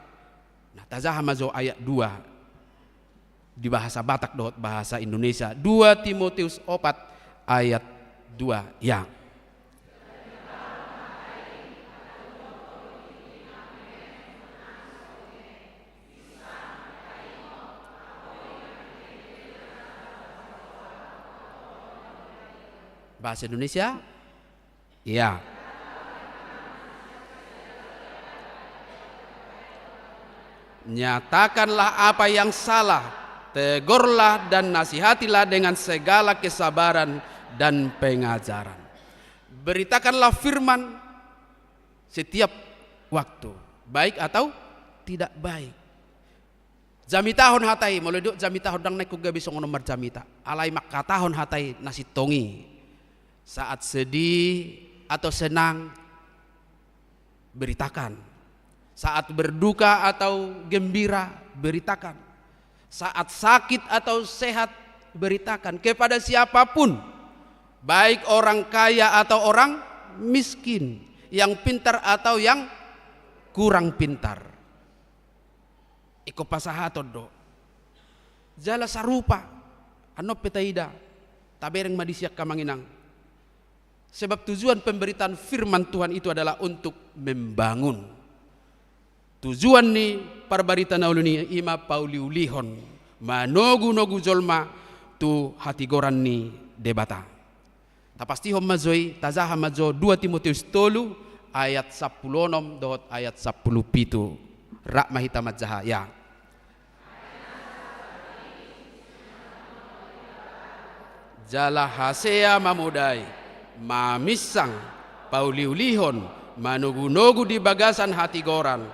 Nah tazahamazo ayat 2 di bahasa Batak dot bahasa Indonesia 2 Timotius 4 ayat 2 ya. Bahasa Indonesia ya. Nyatakanlah apa yang salah, tegurlah dan nasihatilah dengan segala kesabaran dan pengajaran. Beritakanlah firman setiap waktu, baik atau tidak baik. Jamitahon hatai, mulai duk jamitahon dang naik kugabi songon nomor jamita. Alai makatahon hatai nasi tongi. Saat sedih atau senang, beritakan. Saat berduka atau gembira, beritakan. Saat sakit atau sehat, beritakan kepada siapapun, baik orang kaya atau orang miskin, yang pintar atau yang kurang pintar. Iko pasahaton do. Jala sarupa, ano petaida, tabereng madisiak kamanginang. Sebab tujuan pemberitaan firman Tuhan itu adalah untuk membangun. Tujuan ni parbarita nauluni ima pauliulihon manogu-nogu jolma tu hati goran ni debata. Tapasti hom mazoi tazaha mazo 2 Timotius 3 ayat 10 dohot ayat 10 pitu rak mahita majaha ya. Jala hasea mamudai mamisang pauliulihon manugu-nugu di bagasan hati goran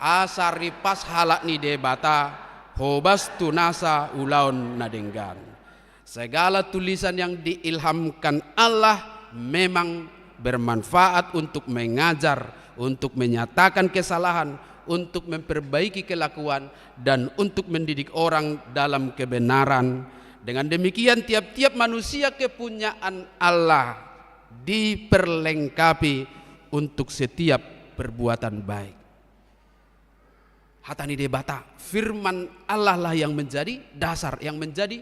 asar ripas halak ni debata hobas tunasa ulaun nadenggan. Segala tulisan yang diilhamkan Allah memang bermanfaat untuk mengajar, untuk menyatakan kesalahan, untuk memperbaiki kelakuan, dan untuk mendidik orang dalam kebenaran. Dengan demikian tiap-tiap manusia kepunyaan Allah diperlengkapi untuk setiap perbuatan baik. Hatani debata, firman Allah lah yang menjadi dasar, yang menjadi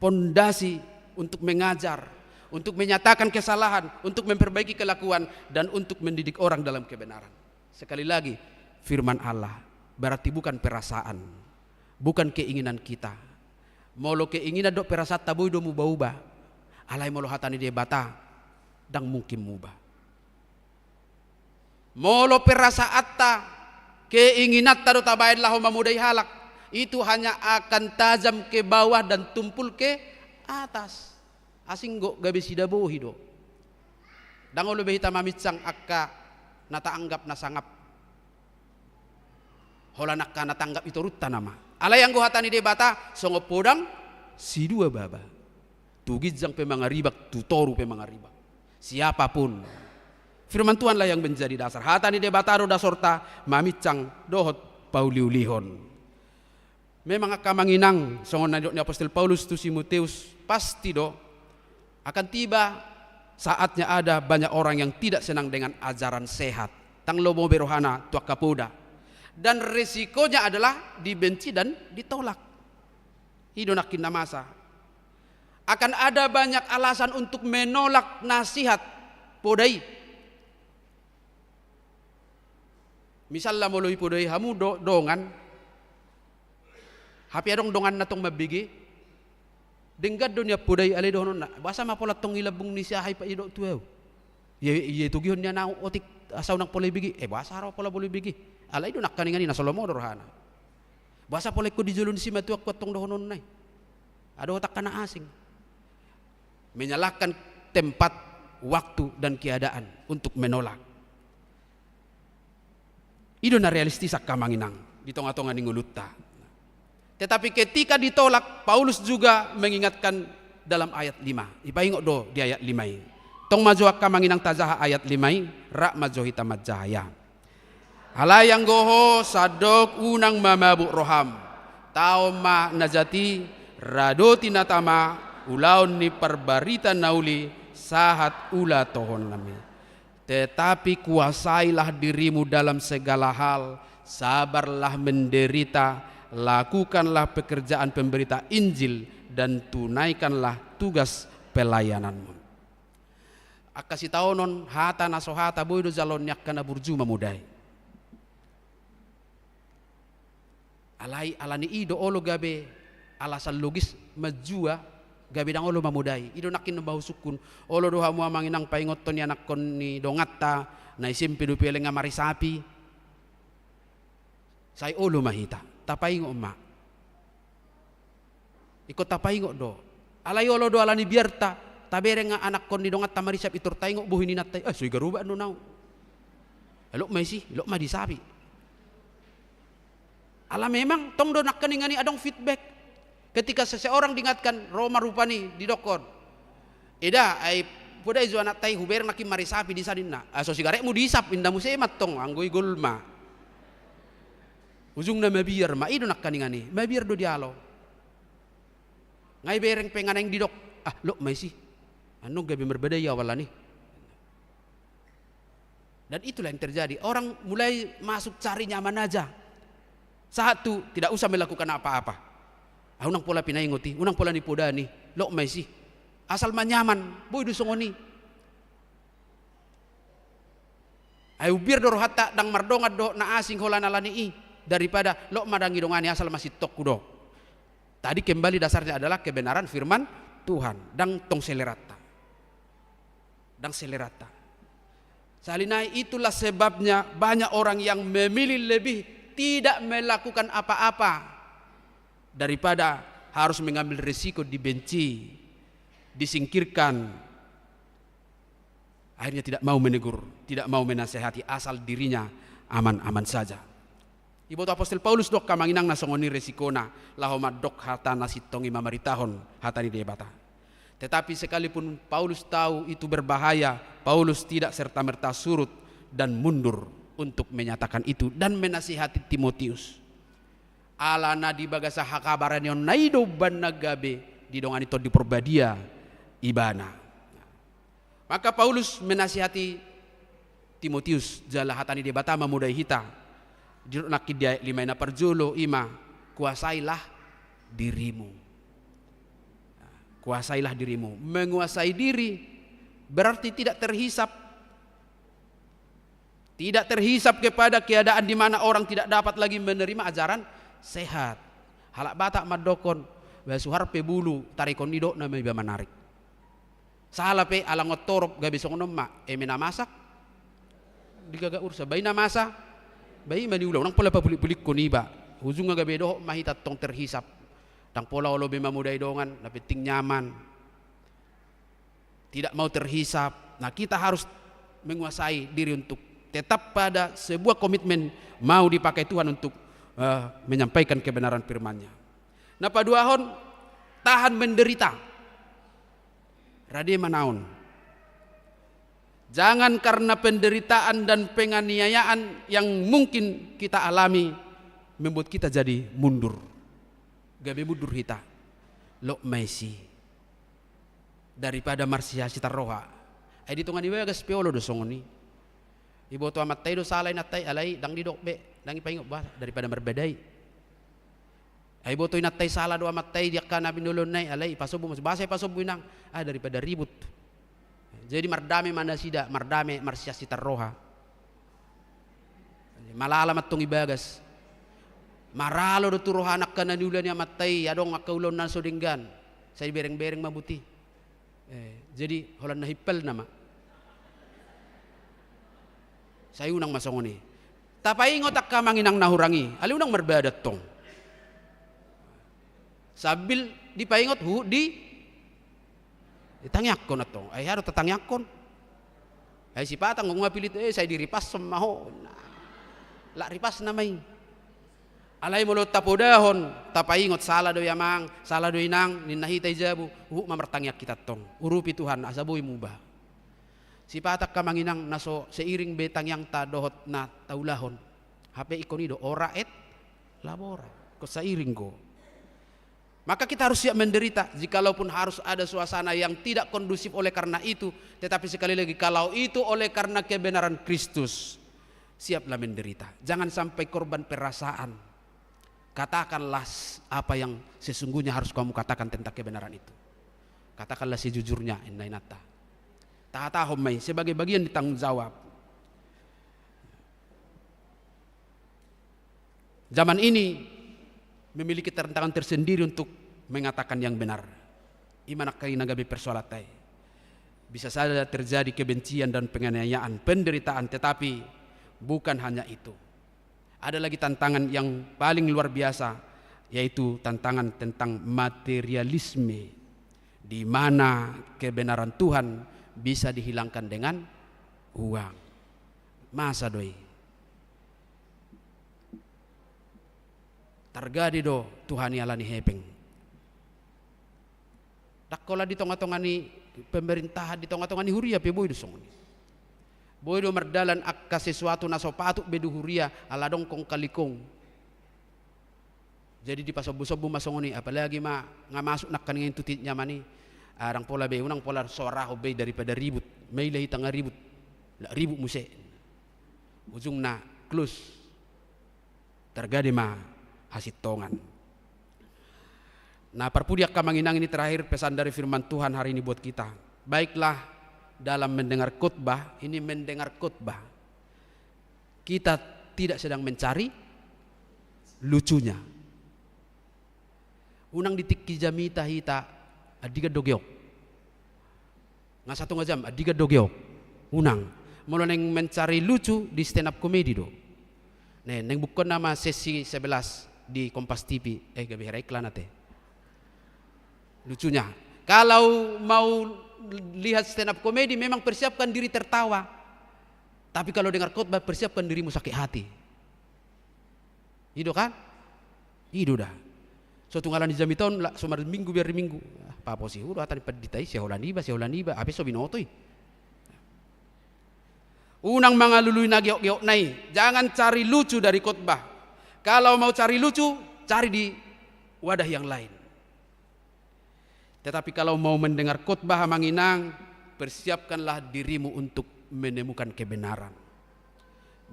pondasi untuk mengajar, untuk menyatakan kesalahan, untuk memperbaiki kelakuan, dan untuk mendidik orang dalam kebenaran. Sekali lagi, firman Allah berarti bukan perasaan, bukan keinginan kita. Molo keinginan dok perasaan tabu do mubah-ubah. Alai molo hatani debata, dang mungkin mubah. Molo perasaan ta, keinginan ta do tabain lahu mamudai halak. Itu hanya akan tajam ke bawah dan tumpul ke atas. Asing go gabi sida bohi do. Dango lebih hitam mamitsang akka nata anggap nasangap. Hola nakka natanggap itu rutta nama. Ala yang go hatani debata songo podang si dua baba. Tugijang pemangaribak tutoru pemangaribak. Siapapun. Firman Tuhan lah yang menjadi dasar. Hatani debata do dasorta mamitsang dohot pauliulihon. Memang akan manginang songon nadok ni Apostol Paulus tu Timotius pasti do akan tiba saatnya ada banyak orang yang tidak senang dengan ajaran sehat tang lobo berohana tuak kapoda, dan resikonya adalah dibenci dan ditolak. Hidonakin namasa akan ada banyak alasan untuk menolak nasihat podai. Misalnya moloi podai hamu dongan hapi adong dongan natong mabigi denggad dunia podai ale donon na basa mapola tong ilabung ni siya hay pa ido tuaw ye tugihon niya na otik asaw nak polay bigi basa raw pola boleh bigi alay do nakkaningani na solomo dorhana basa polay ko dijulun si matuak ko tong dohonon nay ado otak kana asing menyalahkan tempat, waktu dan keadaan untuk menolak. Ido na realistis ak kamanginang di tonga-tonga ningulutta. Tetapi ketika ditolak, Paulus juga mengingatkan dalam ayat 5. Ipaingok do di ayat 5 ini. Tong majoak kamanginang tazaha ayat 5 rak majohita majaya. Halayang goho sadok unang mamabuk roham. Tao ma najati radoti natama ulaun ni perbarita nauli sahat ula tohon nami. Tetapi kuasailah dirimu dalam segala hal, sabarlah menderita, lakukanlah pekerjaan pemberita Injil dan tunaikanlah tugas pelayananmu. Akasi taonon hata nasohata boydo jalon yakana burju mamudai. Alai alani ido olo gabe alasan logis majua gabe dang olo mamudai. Ido nakin bahu sukun olo doha mua manginang paingoton ni anak kon ni dongatta na isimpi do pele ngamari sapi. Sai olo mahita. Tapaingo ma ikut tapaingo do alayolo do alani biarta tabere nga anak kon ni dongat tamarisap itur taingo buhini natay soy garuba no naw elok may si elok ma disabi ala memang tong do nakkaningani adong feedback ketika seseorang diingatkan Roma rupani di dokon ida ay pudai zo anak tay huber nakim marisapi di sadinna so sigarek mu disap indamu semat tong anggoy gulma ujung na mabiyar maido nakkaningani mabiyar do dialo ngai bereng penganeng didok lo may si ano gabi berbedaya wala ni dan itulah yang terjadi orang mulai masuk cari nyaman aja satu tidak usah melakukan apa-apa unang pola pinaingoti unang pola nipodani lo may si asal manyaman boy do songoni Ayo biar doro hatta dang mardongat do na asing holan alani daripada lo madangi dongani asal masih tokku do. Tadi kembali dasarnya adalah kebenaran firman Tuhan dang tong selerata. Dang selerata. Salinai itulah sebabnya banyak orang yang memilih lebih tidak melakukan apa-apa daripada harus mengambil risiko dibenci, disingkirkan. Akhirnya tidak mau menegur, tidak mau menasehati, asal dirinya aman-aman saja. Ibu apostol Paulus dok kamanginang nasongoni resikona lahoma dok hata nasitongi mamaritahon hatani debata. Tetapi sekalipun Paulus tahu itu berbahaya, Paulus tidak serta-merta surut dan mundur untuk menyatakan itu dan menasihati Timotius. Alana di bagasa hakabaran yon naido banagabe di dongan itu di perbadia ibana. Maka Paulus menasihati Timotius jala hatani debata mamudai hita. Jiruk nakidia limaina perjulo ima kuasailah dirimu. Kuasailah dirimu. Menguasai diri berarti tidak terhisap. Tidak terhisap kepada keadaan di mana orang tidak dapat lagi menerima ajaran sehat. Halak batak madokon basuhar pe bulu tarikon nido na may menarik. Salah pe alangot torop gabi song nomma emena masak digaga ursa bayi na masa bayi mani ulang nang pola pabulik-bulik ko niba hujung nga gabi do mahitat tong terhisap tang pola olo be mamuday dongan na penting nyaman tidak mau terhisap. Nah kita harus menguasai diri untuk tetap pada sebuah komitmen mau dipakai Tuhan untuk menyampaikan kebenaran firman-Nya. Nah paduahon tahan menderita. Rade manaon. Jangan karena penderitaan dan penganiayaan yang mungkin kita alami membuat kita jadi mundur. Gabe mundur kita. Lo Messi daripada marsia sita roha. Ay dito nga niwa gas peolo do songoni. Ibo to amat tay do salay na tay alay dang di dokbe dang ipaingo ba daripada marbedai. Ay botoy natay sala do amatay diak ka na binulon nay alay ipasubo mas basay pasubo nang daripada ribut. Jadi mardami manasida mardami marsya sita roha. Malalamat tong ibagas. Maralo do turoha anak ka nanulan ni amatay adong akaulon na sodinggan. Say bereng-bereng mabuti. Jadi holan nahipel nama. Sayo nang masongoni. Tapaingot ak ka manginang nahurangi. Aliw nang marbadat tong. Sabil dipaingot ditangyakon ato. Ay haro tatangyakon. Ay si patang kung mapilit say diripas samaho. La ripas na may. Alay mo lo tapodahon tapaingot sala do yamang sala do inang ninahitay jabu mamartangyak kita tong. Urupi Tuhan asaboy mo ba. Si patak kamanginang naso seiring betang yang tadohot na taulahon. Hape ikonido ora et labora. Ko sairing ko. Maka kita harus siap menderita jikalaupun harus ada suasana yang tidak kondusif oleh karena itu. Tetapi sekali lagi kalau itu oleh karena kebenaran Kristus, siaplah menderita. Jangan sampai korban perasaan. Katakanlah apa yang sesungguhnya harus kamu katakan tentang kebenaran itu. Katakanlah sejujurnya innainata. Tahatahom may sebagai bagian ditanggung jawab. Zaman ini memiliki tantangan tersendiri untuk mengatakan yang benar. Imanak kay nagabi persoalatay. Bisa saja terjadi kebencian dan penganiayaan, penderitaan, tetapi bukan hanya itu. Ada lagi tantangan yang paling luar biasa, yaitu tantangan tentang materialisme, di mana kebenaran Tuhan bisa dihilangkan dengan uang. Masa doi? Targadi do Tuhan alani hepeng. Dakola di tonga-tonga ni pemerintahan di tonga-tonga ni huria pe boy do songoni. Boy do merdalan akka sesuatu na sopatuk bedu huria ala dong kong kalikong. Jadi di pasobu-sobu masongoni apalagi ngamasuk nak kaningin tutit nyamani arang pola be unang pola soraho be daripada ribut. May lahi tanga ribut. La ribut muse. Ujung na close. Targadi hasitongan. Nah perpudiak kamanginang ini terakhir pesan dari firman Tuhan hari ini buat kita. Baiklah dalam mendengar khotbah, ini mendengar khotbah. kita tidak sedang mencari lucunya. Unang ditikki jamita hita adiga dogyok. Nga satu nga jam adiga dogyok. Unang mula neng mencari lucu di stand up comedy do. Neng bukon nama sesi 11 di Kompas TV. Gabi hari iklan nate. Lucunya. Kalau mau lihat stand up comedy memang persiapkan diri tertawa. Tapi kalau dengar khotbah persiapkan dirimu sakit hati. Itu kan? Itu dah. Suatu ngalan di jami tahun lah, somar minggu biar minggu. Apa sih? Udah tadi peditai siholan iba. Habis so binotoi. Unang mga luluy na giok nai. Jangan cari lucu dari khotbah. Kalau mau cari lucu, cari di wadah yang lain. Tetapi kalau mau mendengar khotbah manginang, persiapkanlah dirimu untuk menemukan kebenaran.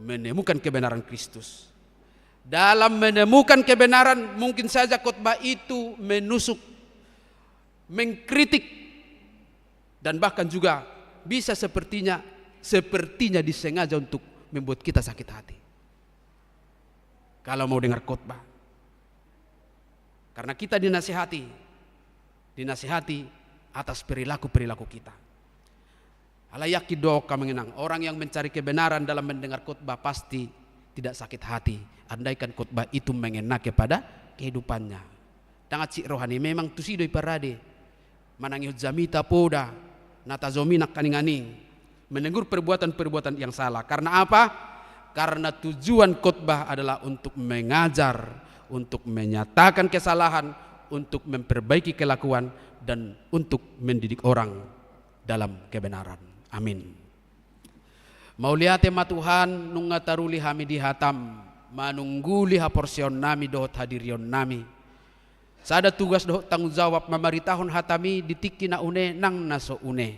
Menemukan kebenaran Kristus. Dalam menemukan kebenaran mungkin saja khotbah itu menusuk, mengkritik, dan bahkan juga bisa sepertinya disengaja untuk membuat kita sakit hati. Kalau mau dengar khotbah, karena kita dinasihati atas perilaku kita. Alayaki doa mengenang orang yang mencari kebenaran dalam mendengar khotbah pasti tidak sakit hati. Andaikan khotbah itu mengena kepada kehidupannya. Tangat si rohani memang tusido iparade. Manangi jamita poda natazomina kaning-aning. Menegur perbuatan-perbuatan yang salah. Karena apa? Karena tujuan khotbah adalah untuk mengajar, untuk menyatakan kesalahan, untuk memperbaiki kelakuan, dan untuk mendidik orang dalam kebenaran. Amin. Mau lihat tema Tuhan nunga taruli hami di hatam manungguli ha porsion nami dohot hadirion nami. Sada tugas dohot tanggung jawab mamaritahon hatami ditiki na une nang naso une.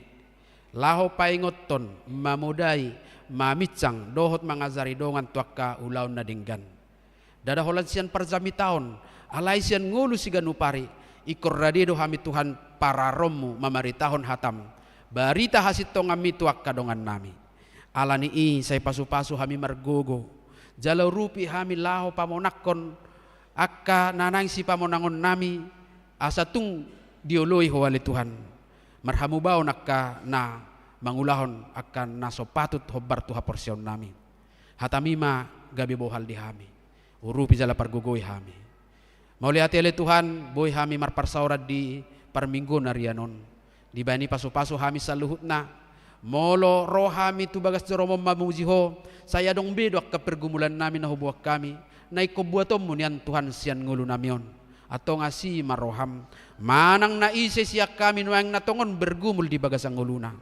Laho paingoton mamudai mamitsang dohot mangazari dongan tuakka ulaw na dinggan. Dada holan siyan parjami taon alay siyan ngulu siganupari ikor radido hami Tuhan para romu mamaritahon hatam. Barita hasit tong ami tuakka dongan nami. Alani i say pasu-pasu hami margogo. Jalau rupi hami laho pamonakon akka nanang si pamonangon nami asatung dioloy huwali Tuhan. Marhamu baon akka na mangulahon akka nasopatut hobar tuha porsion nami. Hatamima gabi bohal di hami. Urupi jala pargogoy hami. Maulihat ele Tuhan boy hami marparsaurad di parminggo narianon. Di bani pasu-pasu hami saluhut na. Molo rohami tu bagas joromo mamujiho saya dong bedok ke pergumulan namin na hubuak kami na ikobuatom mo niyan Tuhan siyan ngulu namion atau ngasi maroham manang naise siyak kami nuang natongon bergumul di bagas ang nguluna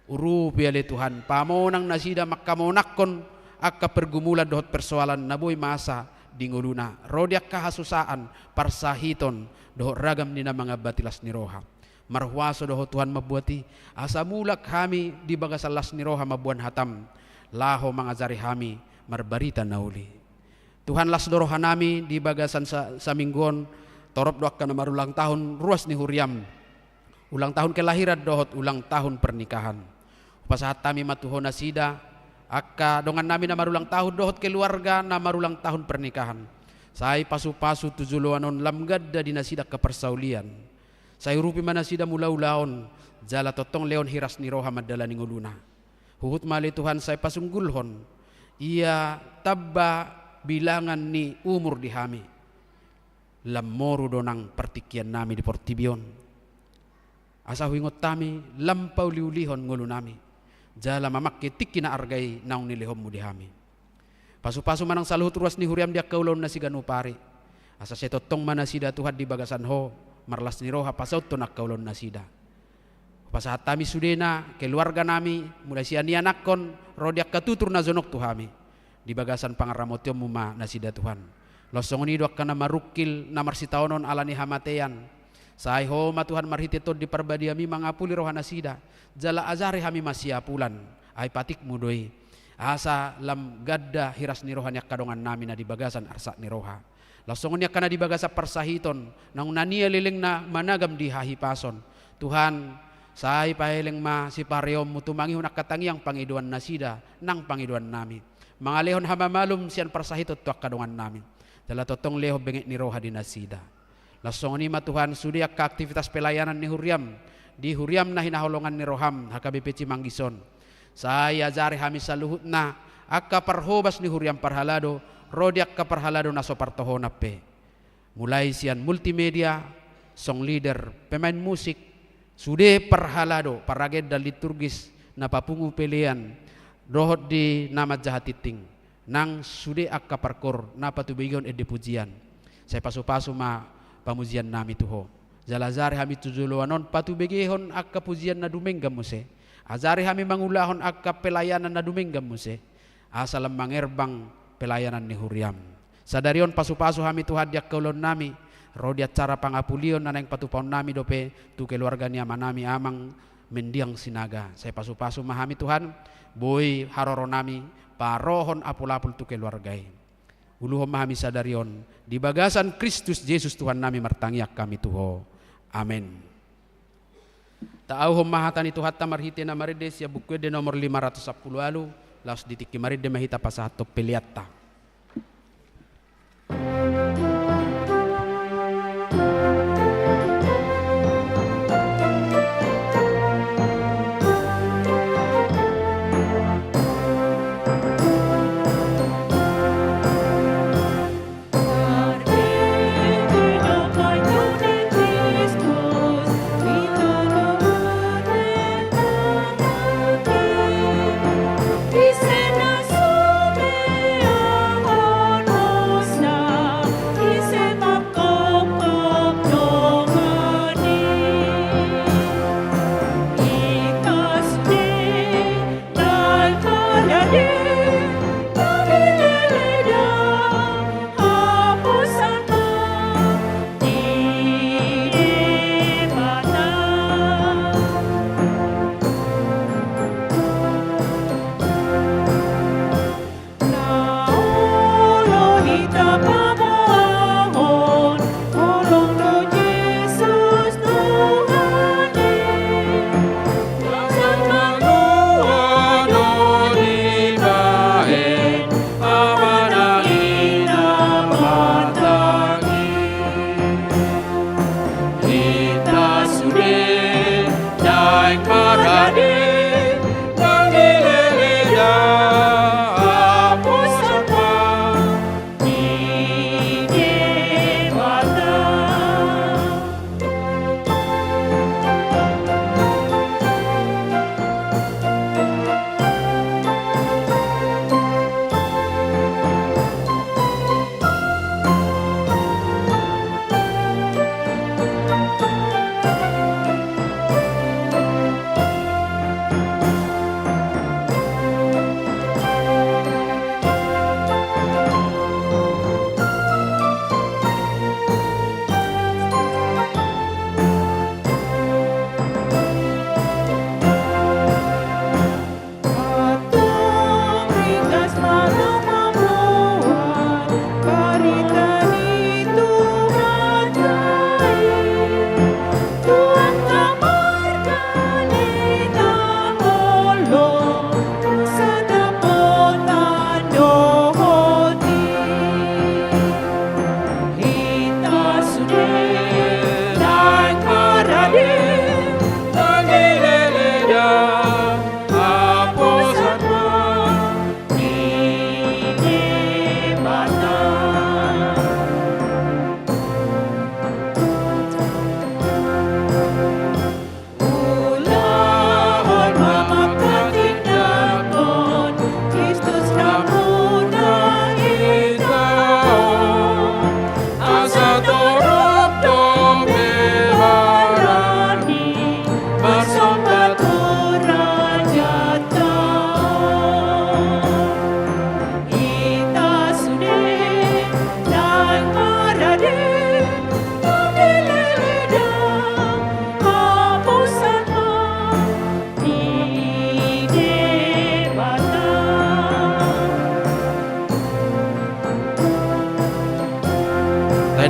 urupi ale Tuhan pamonang nasida makamonakon akka pergumulan dohot persoalan naboy masa di nguluna rodiak kahasusaan parsahiton dohot ragam nina mga batilas ni roha. Marhuaso doho Tuhan mabuati asa mulak kami di bagasalas ni roha mabuan hatam laho mangazari kami marbarita nauli Tuhan las doroha nami di bagasan sa minggon torop doak kana marulang tahun ruas ni huriam ulang tahun kelahiran dohot ulang tahun pernikahan pasahat kami matuho nasida akka dongan nami na marulang tahun dohot keluarga na marulang tahun pernikahan say pasu-pasu tujuluanon lamgadda di nasida kepersaulian. Saya rupi mana sida mula-ulaon jala totong leon hiras ni roha madala ni nguluna. Huhut mali Tuhan saya pasunggulhon. Ia tabba bilangan ni umur di hami. Lamoru donang pertikian nami di Portibion. Asa huingot tami lampau liulihon ngulunami. Jala mamakki tiki na argay naung nilihom di hami. Pasu-pasu manang saluhut ruas ni huriam dia kaulon na siganupari. Asa setotong mana sida Tuhan di bagasan ho. Marlas ni roha pasaut to nakkaulon nasida. Pasahat kami sudena keluarga nami mulai sian nakon rodiak katutur na zonok tu hami di bagasan pangaramotyo muma nasida Tuhan. Losong ni doak kana marukil na marsitaonon alani hamatean. Saay ho ma Tuhan marhitito di parbadiami mangapuli roha nasida. Jala azari hami masiapulan ay patik mudoi. Asa lam gadda hiras ni roha niyak kadongan nami na di bagasan arsa ni roha. Lasongon niya kana di bagasa parsahiton nang nania liling na managam di hahipason. Tuhan, saay pahiling ma si pareom mo tumangi hunak katangiang pangiduan nasida nang pangiduan nami. Mga lehon hamamalum siyan parsahitot tuak kadungan namin. Dala totong leho bengek ni roha dinasida. Lasong ni Tuhan sudiak ka aktivitas pelayanan ni Huriam. Di Huriam na hinaholongan ni Roham HKBP Cimanggison. Saya jari hami saluhut na akka parhobas ni Huriam parhalado rodiak ka parhalado na sopartohona pe. Mulai sian multimedia, song leader, pemain musik, sude parhalado paraged dan liturgis na papungu pelian dohot di nama jahatiting nang sude akka parkor na patubigon edi pujian. Saya pasu-pasu ma pamujian nami tuho. Jalazari hami tujuluanon patubegehon akka pujian na dumenggam muse. Azari hami mangulahon akka pelayanan na dumenggam muse. Asalam mangerbang pelayanan ni Huriam. Sadarion pasu-pasu hami Tuhan diak kaulon nami. Rodiat cara pangapulion na nang patupaon nami dope tu keluarga ni amanami amang mendiang sinaga. Saya pasu-pasu mahami Tuhan. Boy haroro nami parohon apul-apul tu keluargai. Uluhom mahami sadarion. Di bagasan Kristus Yesus Tuhan nami martangiak kami tuho. Amin. Taau mahatani Tuhan tamarhite na maride siya bukwe de nomor 510 alu laos ditiki maride mahita pasato peliatta.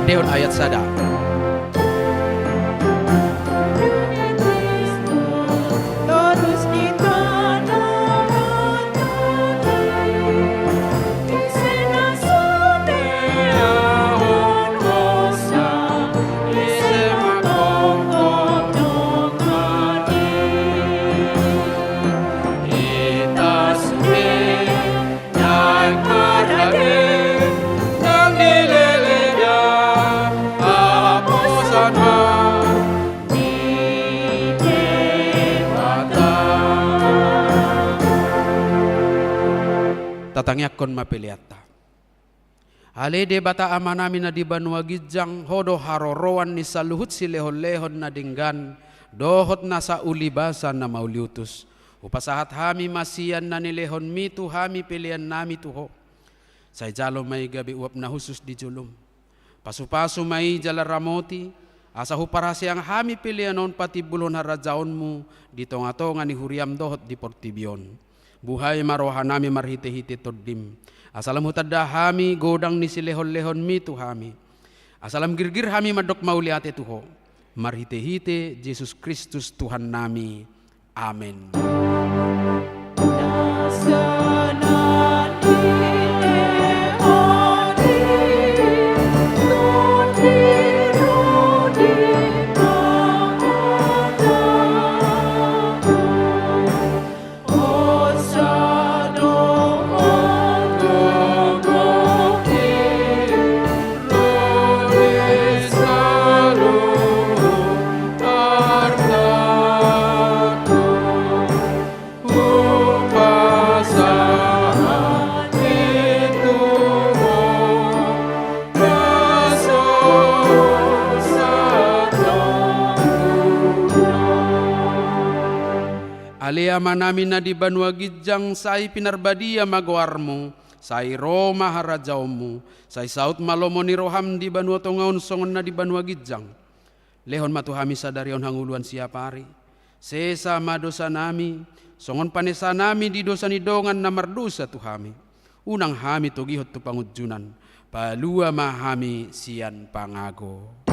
Deon ayat sada. tatangyakon mapiliata. Ale de bata amanami na di banwa gijang hodo harorowan ni saluhut si lehon-lehon na dinggan dohot na sa ulibasan na mauliutus. Upasahat hami masiyan na ni lehon mitu hami pilihan nami tuho. Say jalo may gabi uap na husus di julum. Pasu-pasu may jala ramoti asa huparasi ang hami pilihanon pati bulon harajaon mu dito nga to nga ni huriam dohot di portibyon. Buhay maroha nami marhite-hite toddim. Asalam hutadda hami godang ni silehon-lehon mi tu hami. Asalam girgir hami madok mauli ate tuho. Marhite-hite Jesus Kristus Tuhan nami. Amen. Aliama namin na di banwa gijang say pinarbadia magwarmo, say Roma harajaw mo, say saut malomo ni roham di banwa tongaon songon na di banwa gijang. Lehon matuhami sa darion hanguluan siya pari. Sesa madosa nami, songon panesa nami di dosa ni dongan na mardosa tuhami. Unang hami tugihot tu pangudjunan, palua mahami siyan pangago.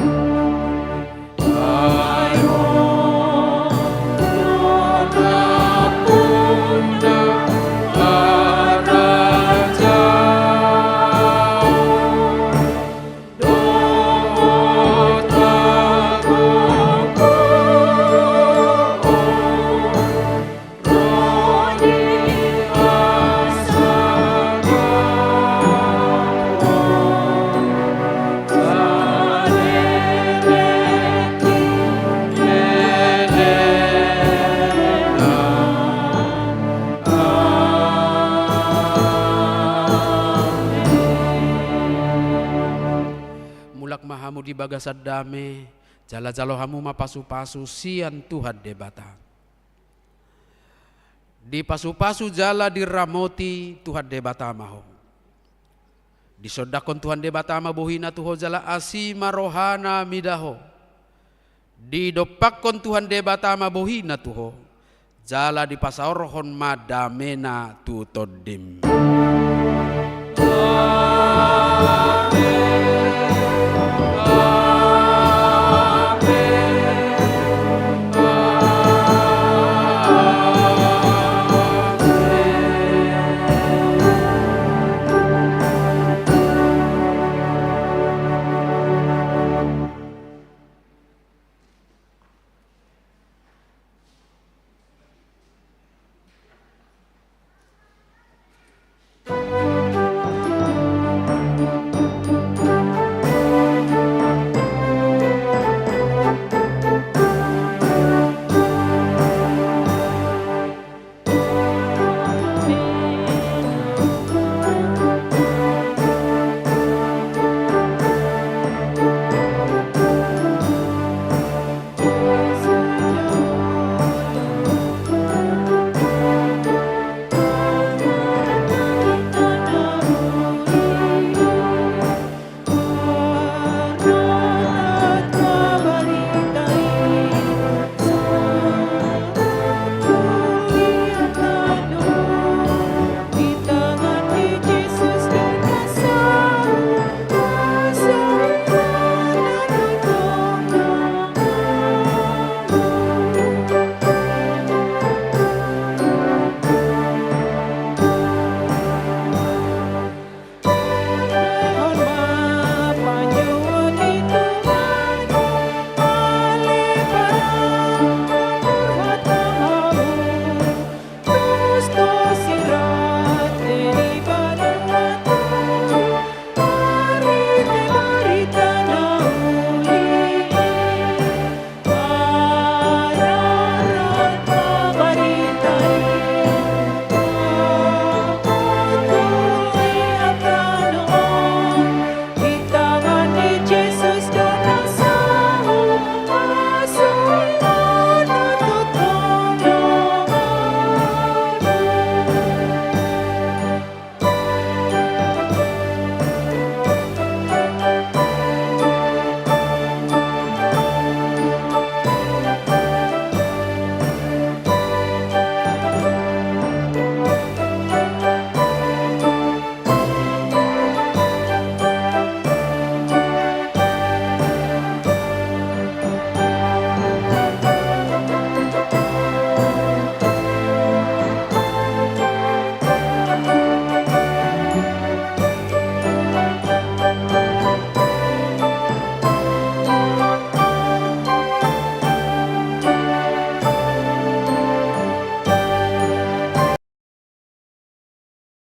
Mahamu di bagasad dame, jala-jalo hamu mapasu-pasu sian Tuhan debata. Di pasu-pasu jala di ramoti Tuhan debata maho. Di sodakon Tuhan debata mabuhina tuho jala asima rohana midaho. Di dopakon Tuhan debata mabuhina tuho jala di pasaorohon madamena tutodim.